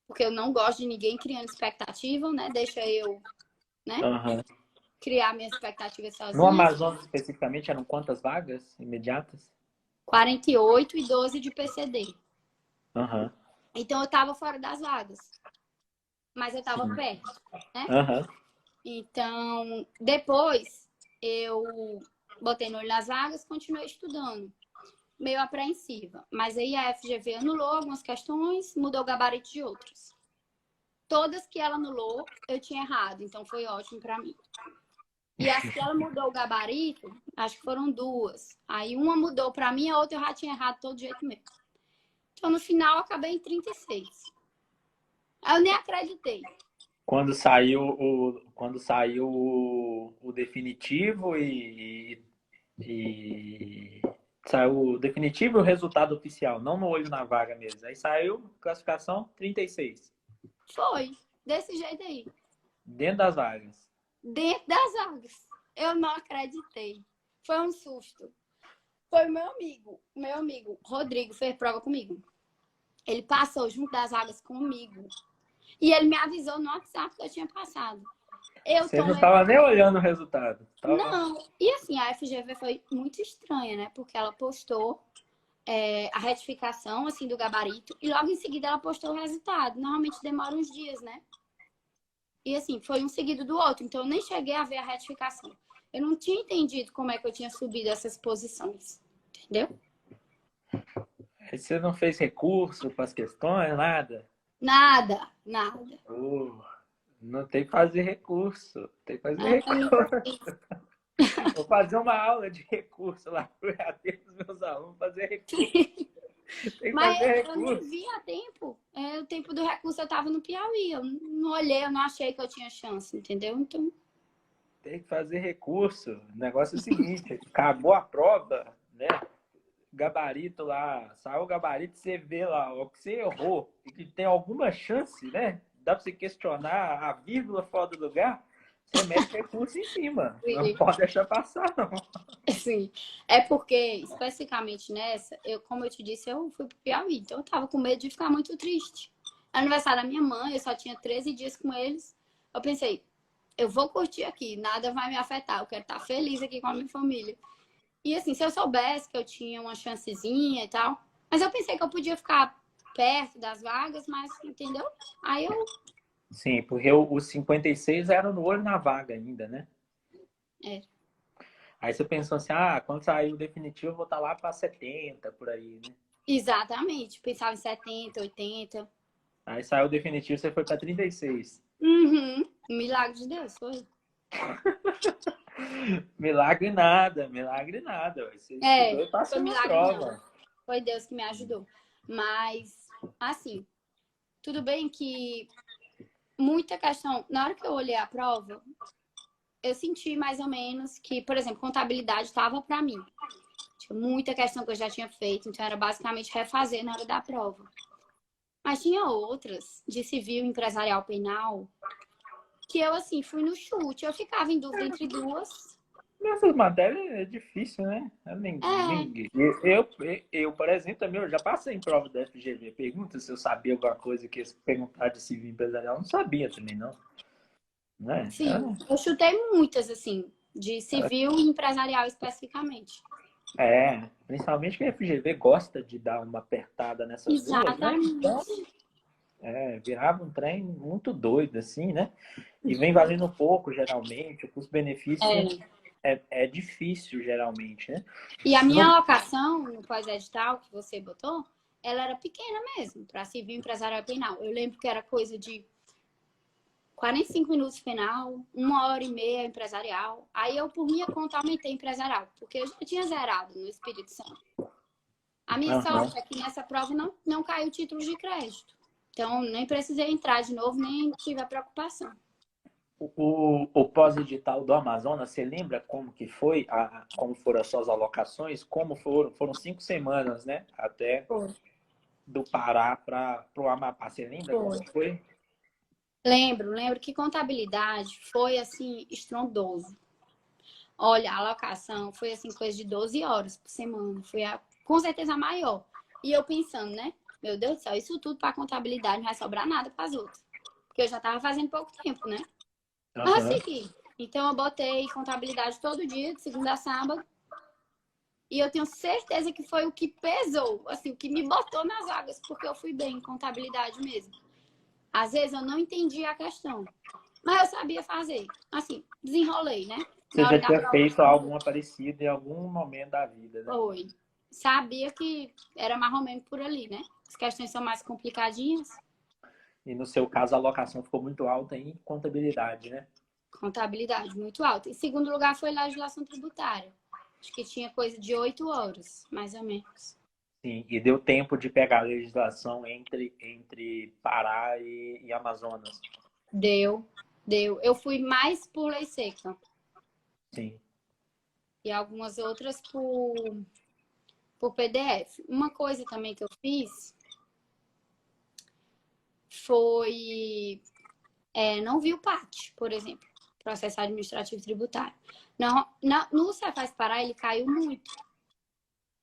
porque eu não gosto de ninguém criando expectativa, né? Deixa eu, né, Uhum. criar minha expectativa No sozinha. Amazonas, especificamente, eram quantas vagas imediatas? 48 e 12 de PCD. Uhum. Então, eu tava fora das vagas. Mas eu tava Sim. perto, né? Uhum. Então, depois, eu botei no olho das vagas, continuei estudando. Meio apreensiva. Mas aí a FGV anulou algumas questões, mudou o gabarito de outras. Todas que ela anulou, eu tinha errado, então foi ótimo para mim. E as que ela mudou o gabarito, acho que foram 2. Aí uma mudou para mim, a outra eu já tinha errado todo jeito mesmo. Então no final eu acabei em 36. Aí eu nem acreditei. Quando saiu o definitivo e saiu o definitivo e o resultado oficial, não no olho na vaga mesmo. Aí saiu classificação 36. Foi, desse jeito aí. Dentro das vagas. Dentro das vagas. Eu não acreditei. Foi um susto. Foi o meu amigo, Rodrigo, fez prova comigo. Ele passou junto das vagas comigo. E ele me avisou no WhatsApp que eu tinha passado. Você não estava nem olhando o resultado. Não. E assim, a FGV foi muito estranha, né? Porque ela postou a retificação, assim, do gabarito. E logo em seguida ela postou o resultado. Normalmente demora uns dias, né? E assim, foi um seguido do outro. Então eu nem cheguei a ver a retificação. Eu não tinha entendido como é que eu tinha subido essas posições. Entendeu? Você não fez recurso para as questões, nada? Nada, nada. Não tem que fazer recurso. Tem que fazer Eu não recurso. Vou fazer uma aula de recurso lá para os meus alunos fazer recurso. Tem que Mas fazer eu nem recurso. vi a tempo. O tempo do recurso eu tava no Piauí. Eu não olhei, eu não achei que eu tinha chance, entendeu? Então. Tem que fazer recurso. O negócio é o seguinte: acabou a prova, né? Gabarito lá, saiu o gabarito, você vê lá o que você errou e que tem alguma chance, né? Dá para você questionar a vírgula fora do lugar, você mete recurso em cima. Não pode deixar passar, não. Sim. É porque, especificamente nessa, como eu te disse, eu fui pro Piauí. Então eu tava com medo de ficar muito triste. Aniversário da minha mãe, eu só tinha 13 dias com eles. Eu pensei, eu vou curtir aqui, nada vai me afetar. Eu quero estar feliz aqui com a minha família. E assim, se eu soubesse que eu tinha uma chancezinha e tal. Mas eu pensei que eu podia ficar perto das vagas, mas entendeu? Aí eu. Sim, porque os 56 eram no olho na vaga ainda, né? É. Aí você pensou assim, ah, quando sair o definitivo eu vou estar lá para 70, por aí, né? Exatamente. Pensava em 70, 80. Aí saiu o definitivo, você foi para 36. Uhum. Milagre de Deus, foi. Milagre nada. Você estudou É, e foi passou na milagre não. prova. Foi Deus que me ajudou. Mas, assim, tudo bem que muita questão. Na hora que eu olhei a prova, eu senti mais ou menos que, por exemplo, contabilidade estava para mim. Tinha muita questão que eu já tinha feito, então era basicamente refazer na hora da prova. Mas tinha outras, de civil, empresarial, penal, que eu, assim, fui no chute. Eu ficava em dúvida entre duas. Nessas matérias é difícil, né? É, Eu, por exemplo, também eu já passei em prova da FGV. Pergunta se eu sabia alguma coisa que se perguntar de civil empresarial. Eu não sabia também, não. Né? sim, eu chutei muitas, assim, de civil e empresarial especificamente. Principalmente que a FGV gosta de dar uma apertada nessas duas, né? Então, Exatamente. virava um trem muito doido, assim, né? E vem valendo pouco, geralmente. O custo-benefício É. é difícil, geralmente, né? E a minha No... alocação no pós-edital que você botou, ela era pequena mesmo, para civil, empresarial e penal. Eu lembro que era coisa de 45 minutos penal, 1 hora e meia empresarial. Aí eu, por minha conta, aumentei empresarial, porque eu já tinha zerado no Espírito Santo. A minha Uhum. sorte é que nessa prova não caiu título de crédito. Então, nem precisei entrar de novo, nem tive a preocupação. O pós-edital do Amazonas, você lembra como que foi, como foram as suas alocações? Como foram 5 semanas, né? Até Foi, do Pará para o Amapá. Você lembra como foi. que foi? Lembro que contabilidade foi assim estrondoso. Olha, a alocação foi assim coisa de 12 horas por semana, foi com certeza a maior. E eu pensando, né? Meu Deus do céu, isso tudo para contabilidade não vai sobrar nada para as outras. Porque eu já estava fazendo pouco tempo, né? Mas eu Uhum. segui. Então eu botei contabilidade todo dia, de segunda a sábado, e eu tenho certeza que foi o que pesou, assim, o que me botou nas águas, porque eu fui bem em contabilidade mesmo. Às vezes eu não entendia a questão, mas eu sabia fazer. Assim, desenrolei, né? Você Na hora já da tinha prova, feito alguma parecida em algum momento da vida, né? foi. Sabia que era mais ou menos por ali, né? As questões são mais complicadinhas. E no seu caso, a alocação ficou muito alta em contabilidade, né? Contabilidade, muito alta. Em segundo lugar foi legislação tributária. Acho que tinha coisa de 8 horas, mais ou menos. Sim, e deu tempo de pegar a legislação entre Pará e Amazonas. Deu, deu. Eu fui mais por lei seca Sim. e algumas outras por PDF. Uma coisa também que eu fiz foi não vi o PAT, por exemplo, processo administrativo tributário. Não, no Cefaz Pará ele caiu muito.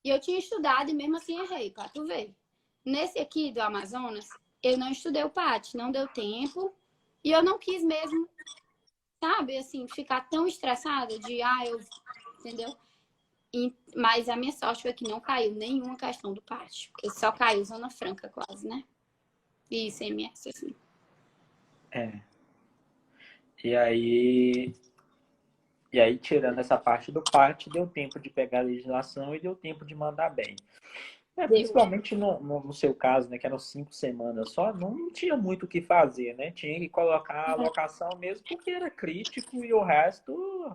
E eu tinha estudado e mesmo assim errei, para tu ver. Nesse aqui do Amazonas, eu não estudei o PAT, não deu tempo. E eu não quis mesmo, sabe, assim, ficar tão estressada de, entendeu? Mas a minha sorte foi que não caiu nenhuma questão do PAT, porque só caiu Zona Franca quase, né? E ICMS, assim. É. E aí, e aí, tirando essa parte do PAT, deu tempo de pegar a legislação e deu tempo de mandar bem. Deu. Principalmente no seu caso, né, que eram 5 semanas só, não tinha muito o que fazer, né? Tinha que colocar a alocação mesmo porque era crítico e o resto,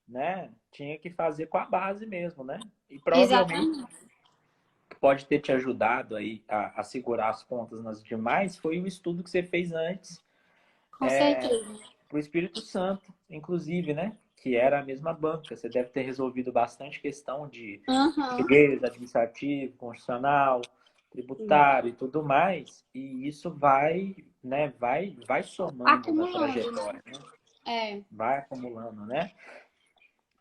né, tinha que fazer com a base mesmo, né? E provavelmente Exatamente. pode ter te ajudado aí a segurar as pontas nas demais, foi o estudo que você fez antes Com certeza. para o Espírito Santo, inclusive, né? Que era a mesma banca. Você deve ter resolvido bastante questão de Aham. português, administrativo, constitucional, tributário e tudo mais. E isso vai, né? Vai somando na Acumulando, né? trajetória, né? É. Vai acumulando, né?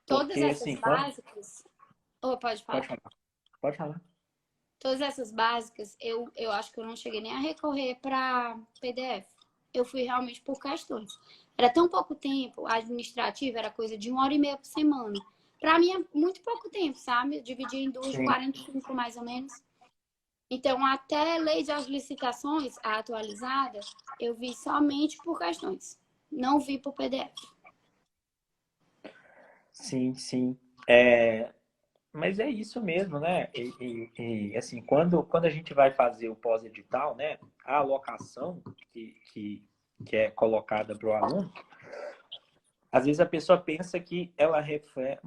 Todas Porque essas assim, quando... básicas. Ou pode Pode falar. falar, pode falar. Todas essas básicas, eu acho que eu não cheguei nem a recorrer para PDF. Eu fui realmente por questões. Era tão pouco tempo, a administrativa era coisa de 1 hora e meia por semana. Para mim é muito pouco tempo, sabe? Eu dividi em duas de Sim. 45 mais ou menos. Então, até a lei das licitações, a atualizada, eu vi somente por questões. Não vi por PDF. Sim, sim. Mas é isso mesmo, né? Assim, quando a gente vai fazer o pós-edital, né? A alocação que é colocada para o aluno, às vezes a pessoa pensa que ela reflete,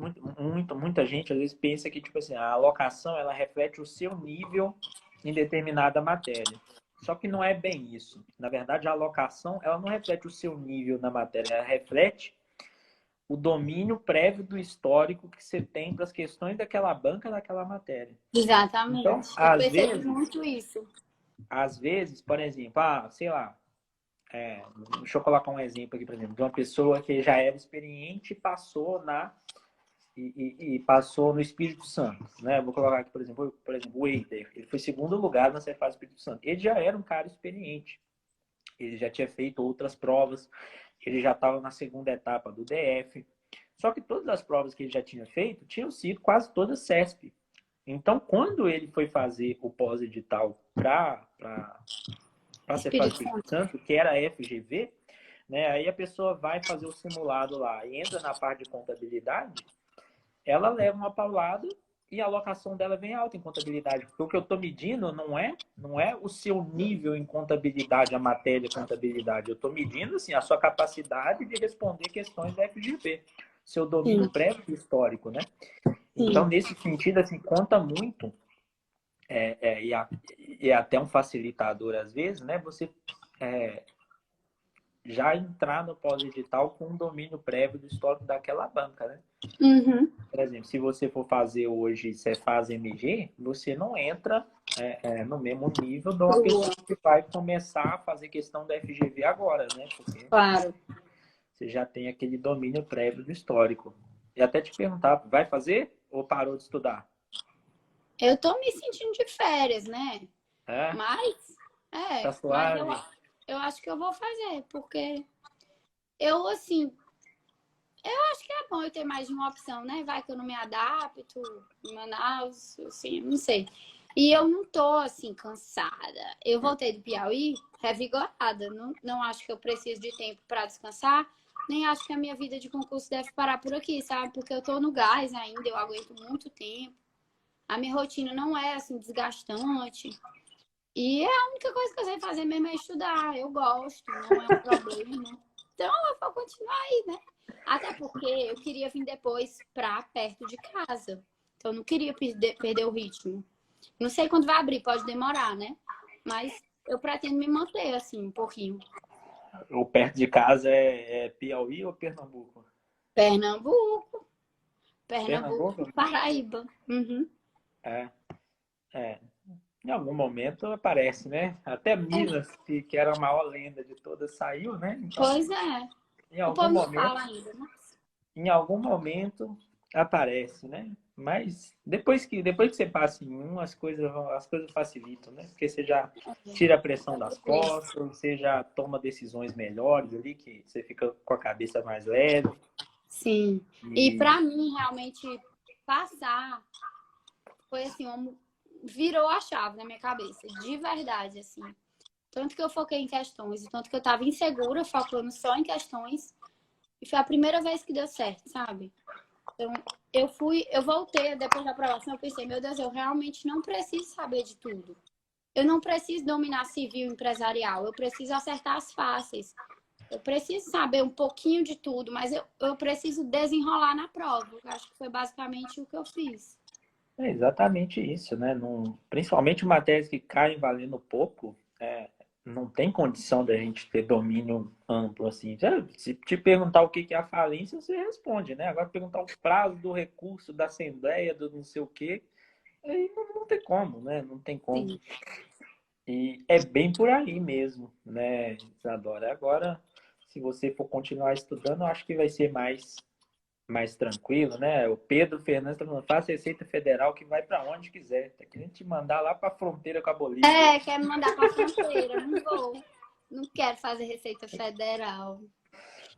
muita gente às vezes pensa que, tipo assim, a alocação ela reflete o seu nível em determinada matéria. Só que não é bem isso. Na verdade, a alocação ela não reflete o seu nível na matéria, ela reflete o domínio prévio do histórico que você tem para as questões daquela banca, daquela matéria. Então, Exatamente. Eu percebi muito isso. às vezes, por exemplo, sei lá, deixa eu colocar um exemplo aqui, por exemplo, de uma pessoa que já era experiente e passou passou no Espírito Santo, né? Vou colocar aqui, por exemplo, o Eider. Ele foi segundo lugar na Cefaz Espírito Santo. Ele já era um cara experiente. Ele já tinha feito outras provas. Ele já estava na segunda etapa do DF. Só que todas as provas que ele já tinha feito tinham sido quase todas CESP. Então, quando ele foi fazer o pós-edital para Cefaz Espírito Santo, que era a FGV, né? Aí a pessoa vai fazer o simulado lá e entra na parte de contabilidade, ela leva uma paulada e a alocação dela vem alta em contabilidade. Porque o que eu estou medindo não é o seu nível em contabilidade, a matéria contabilidade. Eu estou medindo assim, a sua capacidade de responder questões da FGV. Seu domínio prévio histórico, né? Então, nesse sentido, assim, conta muito e é até um facilitador às vezes, né? Você já entrar no pós-edital com um domínio prévio do histórico daquela banca, né? Uhum. Por exemplo, se você for fazer hoje Cefaz MG, você não entra no mesmo nível de uma pessoa que vai começar a fazer questão da FGV agora, né? Porque você já tem aquele domínio prévio do histórico. E até te perguntar, vai fazer ou parou de estudar? Eu tô me sentindo de férias, né? Mas, tá suave. eu acho que eu vou fazer, porque eu, assim, eu acho que é bom eu ter mais de uma opção, né? Vai que eu não me adapto em Manaus, assim, não sei. E eu não tô, assim, cansada. Eu voltei do Piauí revigorada. Não acho que eu preciso de tempo para descansar, nem acho que a minha vida de concurso deve parar por aqui, sabe? Porque eu tô no gás ainda, eu aguento muito tempo. A minha rotina não é, assim, desgastante. E a única coisa que eu sei fazer mesmo é estudar. Eu gosto, não é um problema. Então eu vou continuar aí, né? Até porque eu queria vir depois pra perto de casa. Então eu não queria perder o ritmo. Não sei quando vai abrir, pode demorar, né? Mas eu pretendo me manter assim um pouquinho. O perto de casa é Piauí ou Pernambuco? Pernambuco, Pernambuco? Paraíba. Uhum. Em algum momento aparece, né? Até Minas, que era a maior lenda de todas, saiu, né? Então, Pois é. em O algum povo não momento, fala ainda, mas... em algum momento aparece, né? Mas depois que você passa em as coisas facilitam, né? Porque você já tira a pressão das costas, você já toma decisões melhores ali, que você fica com a cabeça mais leve. Sim. E para mim, realmente, passar foi assim, virou a chave na minha cabeça, de verdade, assim. Tanto que eu foquei em questões, tanto que eu tava insegura, focando só em questões. E foi a primeira vez que deu certo, sabe? Então, eu voltei depois da aprovação, eu pensei, meu Deus, eu realmente não preciso saber de tudo. Eu não preciso dominar civil empresarial, eu preciso acertar as fáceis. Eu preciso saber um pouquinho de tudo, mas eu preciso desenrolar na prova. Eu acho que foi basicamente o que eu fiz. É exatamente isso, né? Principalmente matérias que caem valendo pouco, não tem condição da gente ter domínio amplo assim. Se te perguntar o que é a falência, você responde, né? Agora perguntar o prazo do recurso da Assembleia, do não sei o quê, aí não tem como, né? Não tem como. Sim. E é bem por aí mesmo, né, Isadora? Agora, se você for continuar estudando, eu acho que vai ser mais tranquilo, né? O Pedro Fernandes está falando, faça Receita Federal que vai para onde quiser. Tá querendo te mandar lá para a fronteira com a Bolívia. Quer me mandar para a fronteira, não vou. Não quero fazer Receita Federal.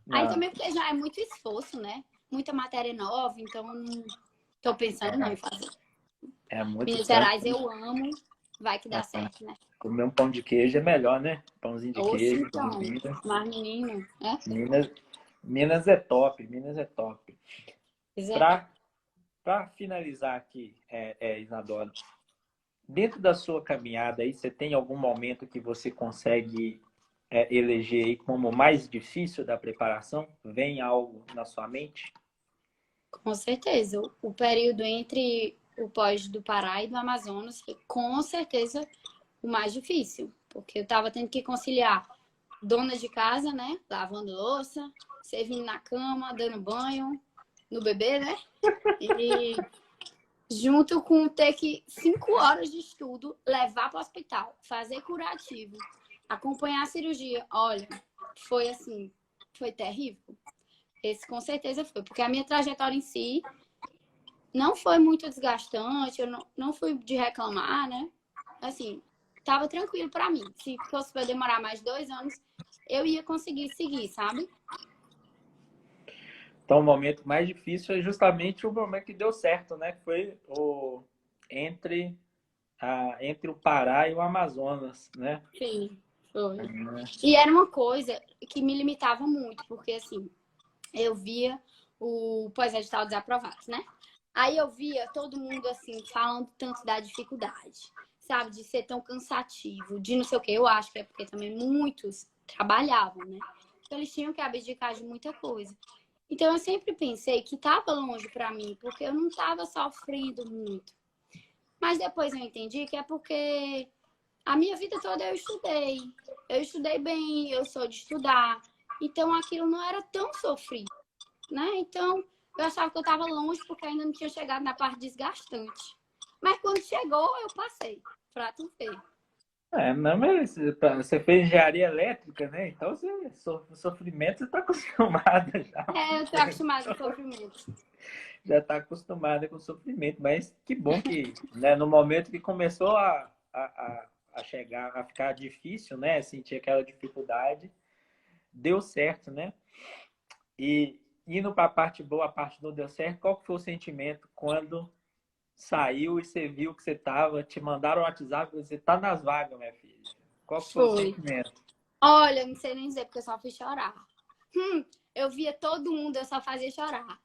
Não. Aí também porque já é muito esforço, né? Muita matéria nova, então não tô pensando não em fazer. É muito Minas tempo. Gerais eu amo, vai que dá certo, né? Comer um pão de queijo é melhor, né? Pãozinho de queijo. Então, mas menino, né? Minas é top, Minas é top. Pois é. para finalizar aqui, Isadora, dentro da sua caminhada aí, você tem algum momento que você consegue eleger aí como mais difícil da preparação? Vem algo na sua mente? Com certeza. O período entre o pós do Pará e do Amazonas foi com certeza o mais difícil, porque eu estava tendo que conciliar dona de casa, né? Lavando louça, servindo na cama, dando banho no bebê, né? E junto com ter que 5 horas de estudo, levar para o hospital, fazer curativo, acompanhar a cirurgia. Olha, foi assim, foi terrível. Esse com certeza foi, porque a minha trajetória em si não foi muito desgastante, eu não fui de reclamar, né? Assim, tava tranquilo para mim. Se fosse para demorar mais 2 anos, eu ia conseguir seguir, sabe? Então, o momento mais difícil é justamente o momento que deu certo, né? Que foi entre, entre o Pará e o Amazonas, né? Sim, foi. E era uma coisa que me limitava muito, porque assim, eu via o pós-edital desaprovados, né? Aí eu via todo mundo assim, falando tanto da dificuldade, sabe? De ser tão cansativo, de não sei o quê. Eu acho que é porque também muitos trabalhavam, né? Então eles tinham que abdicar de muita coisa. Então eu sempre pensei que estava longe para mim, porque eu não estava sofrendo muito. Mas depois eu entendi que é porque a minha vida toda eu estudei. Eu estudei bem, eu sou de estudar. Então aquilo não era tão sofrido, né? Então eu achava que eu estava longe porque ainda não tinha chegado na parte desgastante. Mas quando chegou, eu passei, pra tu ver. Não, mas você fez engenharia elétrica, né? Então, sofrimento você está acostumada já. É, eu tô acostumada com sofrimento. Já está acostumada com sofrimento. Mas que bom que, né, no momento que começou a chegar, a ficar difícil, né? Sentir aquela dificuldade, deu certo, né? E indo para a parte boa, a parte não deu certo, qual que foi o sentimento quando saiu e você viu que você estava, te mandaram o WhatsApp, você está nas vagas, minha filha. Qual que foi o Foi. sentimento? Olha, não sei nem dizer porque eu só fiz chorar. Eu via todo mundo, eu só fazia chorar.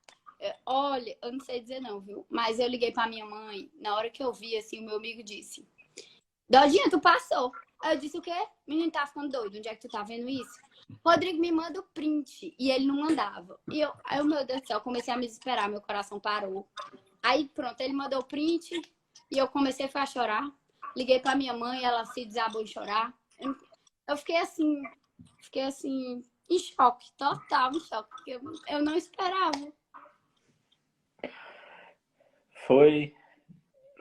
Olha, eu não sei dizer não, viu? Mas eu liguei pra minha mãe, na hora que eu vi, assim, o meu amigo disse: Dodinha, tu passou. Aí eu disse: o quê? Menino, tá ficando doido, onde é que tu tá vendo isso? Rodrigo me manda o print. E ele não mandava. Aí, meu Deus do céu, eu comecei a me desesperar, meu coração parou. Aí, pronto, ele mandou o print e eu comecei a chorar. Liguei pra minha mãe, ela se desabou em chorar. Eu fiquei assim, em choque, total em choque, porque eu não esperava.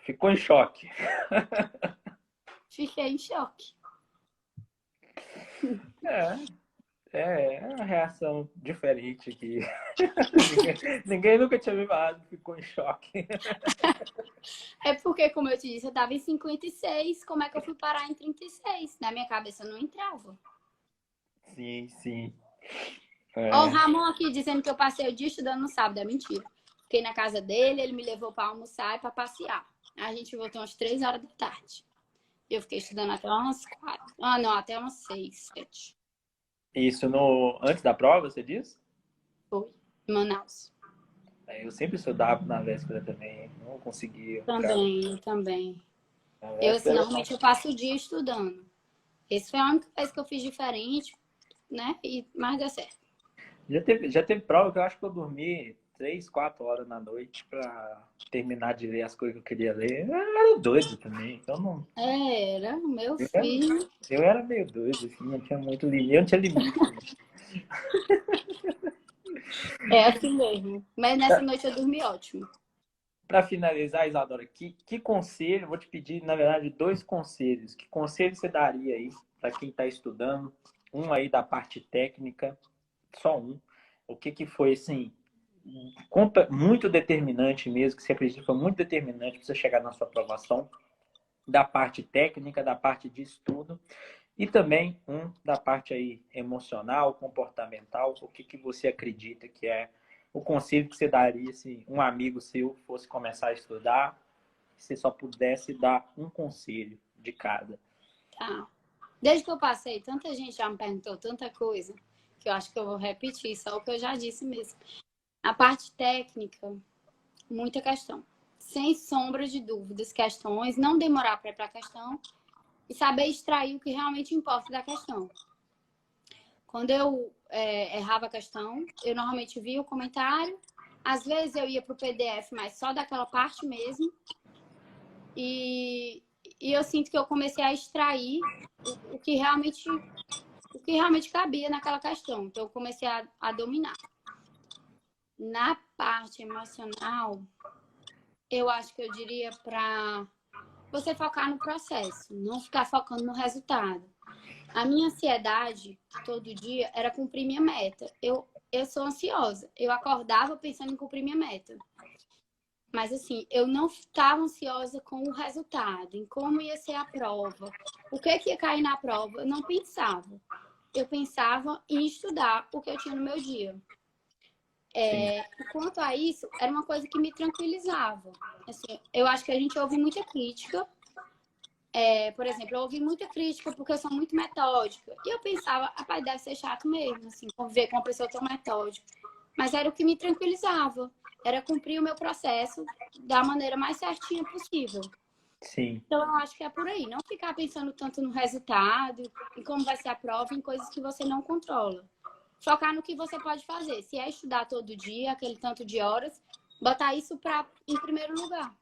Ficou em choque. Fiquei em choque. É, é uma reação diferente aqui. Ninguém nunca tinha me falado, ficou em choque. É porque, como eu te disse, eu tava em 56, como é que eu fui parar em 36? Na minha cabeça não entrava. Sim, sim. Ó, o É. Ramon aqui dizendo que eu passei o dia estudando no sábado, é mentira. Fiquei na casa dele, ele me levou pra almoçar e pra passear. A gente voltou às 3 horas da tarde. Eu fiquei estudando até umas 4. Ah, não, até umas 6, 7. Isso antes da prova, você diz? Foi, em Manaus. Eu sempre estudava na véspera também, não conseguia ficar Também. na Eu, assim, véspera. normalmente eu passo o dia estudando. Esse foi a única vez que eu fiz diferente, né? Mas deu certo. Já teve prova que eu acho que eu dormi 3, 4 horas na noite pra terminar de ler as coisas que eu queria ler. Eu era doido também, então não. Era, o meu Eu era, filho. eu era meio doido, assim, não tinha muito limite, eu não tinha limite. É assim mesmo. Mas nessa noite eu dormi ótimo. Para finalizar, Isadora, que conselho, vou te pedir, na verdade, 2 conselhos. Que conselho você daria aí para quem está estudando? Um aí da parte técnica, só um. O que foi, assim, muito determinante mesmo, que você acredita que foi muito determinante para você chegar na sua aprovação, da parte técnica, da parte de estudo, e também da parte aí emocional, comportamental, o que você acredita que é o conselho que você daria se um amigo seu fosse começar a estudar, se você só pudesse dar um conselho de cada? Tá. Desde que eu passei, tanta gente já me perguntou tanta coisa, que eu acho que eu vou repetir, só o que eu já disse mesmo. A parte técnica, muita questão. Sem sombra de dúvidas, questões, não demorar para ir para a questão e saber extrair o que realmente importa da questão. Quando eu errava a questão, eu normalmente via o comentário, às vezes eu ia para o PDF, mas só daquela parte mesmo, e eu sinto que eu comecei a extrair o que realmente cabia naquela questão. Então, eu comecei a dominar. Na parte emocional, eu acho que eu diria para você focar no processo, não ficar focando no resultado. A minha ansiedade, todo dia, era cumprir minha meta. Eu sou ansiosa. Eu acordava pensando em cumprir minha meta. Mas, assim, eu não estava ansiosa com o resultado, em como ia ser a prova, o que ia cair na prova. Eu não pensava. Eu pensava em estudar o que eu tinha no meu dia. Quanto a isso, era uma coisa que me tranquilizava. Assim, eu acho que a gente ouve muita crítica. Por exemplo, eu ouvi muita crítica porque eu sou muito metódica. E eu pensava, rapaz, deve ser chato mesmo, assim, conviver com uma pessoa tão metódica. Mas era o que me tranquilizava. Era cumprir o meu processo da maneira mais certinha possível. Sim. Então, eu acho que é por aí. Não ficar pensando tanto no resultado, em como vai ser a prova, em coisas que você não controla. Focar no que você pode fazer. Se é estudar todo dia, aquele tanto de horas, botar isso em primeiro lugar.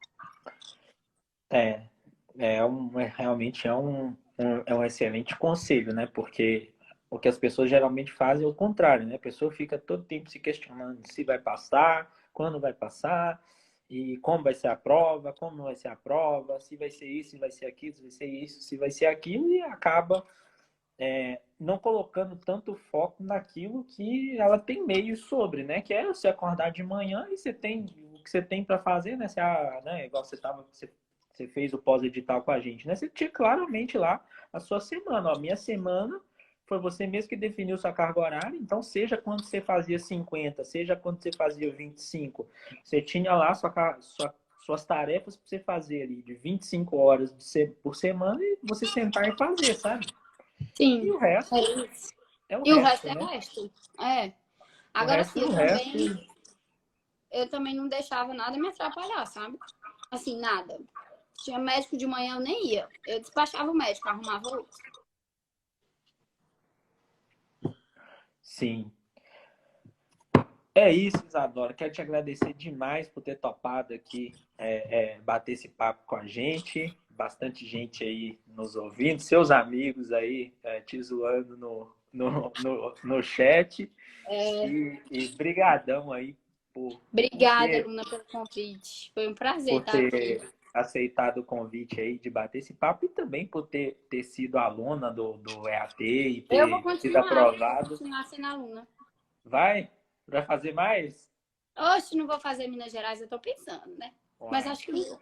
Realmente é um excelente conselho, né? Porque o que as pessoas geralmente fazem é o contrário, né? A pessoa fica todo tempo se questionando se vai passar, quando vai passar, e como vai ser a prova, como não vai ser a prova, se vai ser isso, se vai ser aquilo, se vai ser isso, se vai ser aquilo, e acaba não colocando tanto foco naquilo que ela tem meios sobre, né? Que é você acordar de manhã e você tem o que você tem para fazer, né? Igual você fez o pós-edital com a gente, né? Você tinha claramente lá a sua semana. Ó, minha semana foi você mesmo que definiu sua carga horária. Então, seja quando você fazia 50, seja quando você fazia 25, você tinha lá suas tarefas para você fazer ali de 25 horas por semana e você sentar e fazer, sabe? Sim, E o resto é isso. é o E o resto, resto é né? resto. O Agora resto sim, é o resto. eu também não deixava nada me atrapalhar, sabe? Assim, nada. Tinha médico de manhã, eu nem ia. Eu despachava o médico, arrumava outro. Sim. É isso, Isadora. Quero te agradecer demais por ter topado aqui bater esse papo com a gente. Bastante gente aí nos ouvindo, seus amigos aí te zoando no chat. E brigadão aí Obrigada, Luna, pelo convite. Foi um prazer por estar aqui. ter aceitado o convite aí de bater esse papo e também por ter sido aluna do EAT e Eu vou ter sido continuar, viu? Vou aprovado. continuar sendo aluna. Vai? Vai fazer mais? Oxe, não vou fazer Minas Gerais, eu tô pensando, né? Mas Uai. acho que vou.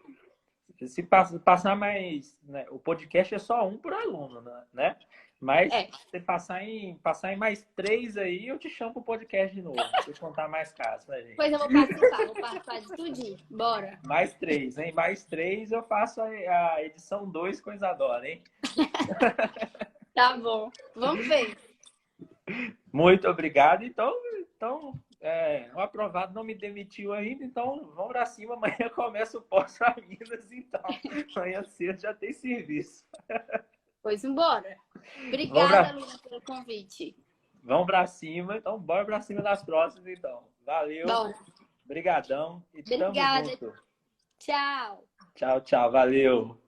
Se passar mais, né, o podcast é só um por aluno, né? Mas se passar em mais 3 aí, eu te chamo pro podcast de novo. Pra você contar mais casos, né, gente? Pois eu vou participar de tudinho. Bora. Mais 3, hein? Mais 3 eu faço a edição 2 com Isadora, hein? Tá bom. Vamos ver. Muito obrigado. Então o aprovado não me demitiu ainda, então vamos pra cima. Amanhã começa o pós pra Minas, então. Amanhã cedo já tem serviço. Pois embora. Obrigada, Luna, pelo convite. Vamos pra cima. Então, bora pra cima das próximas, então. Valeu. Bora. Obrigadão. E tamo Obrigada. junto. Tchau. Tchau, tchau. Valeu.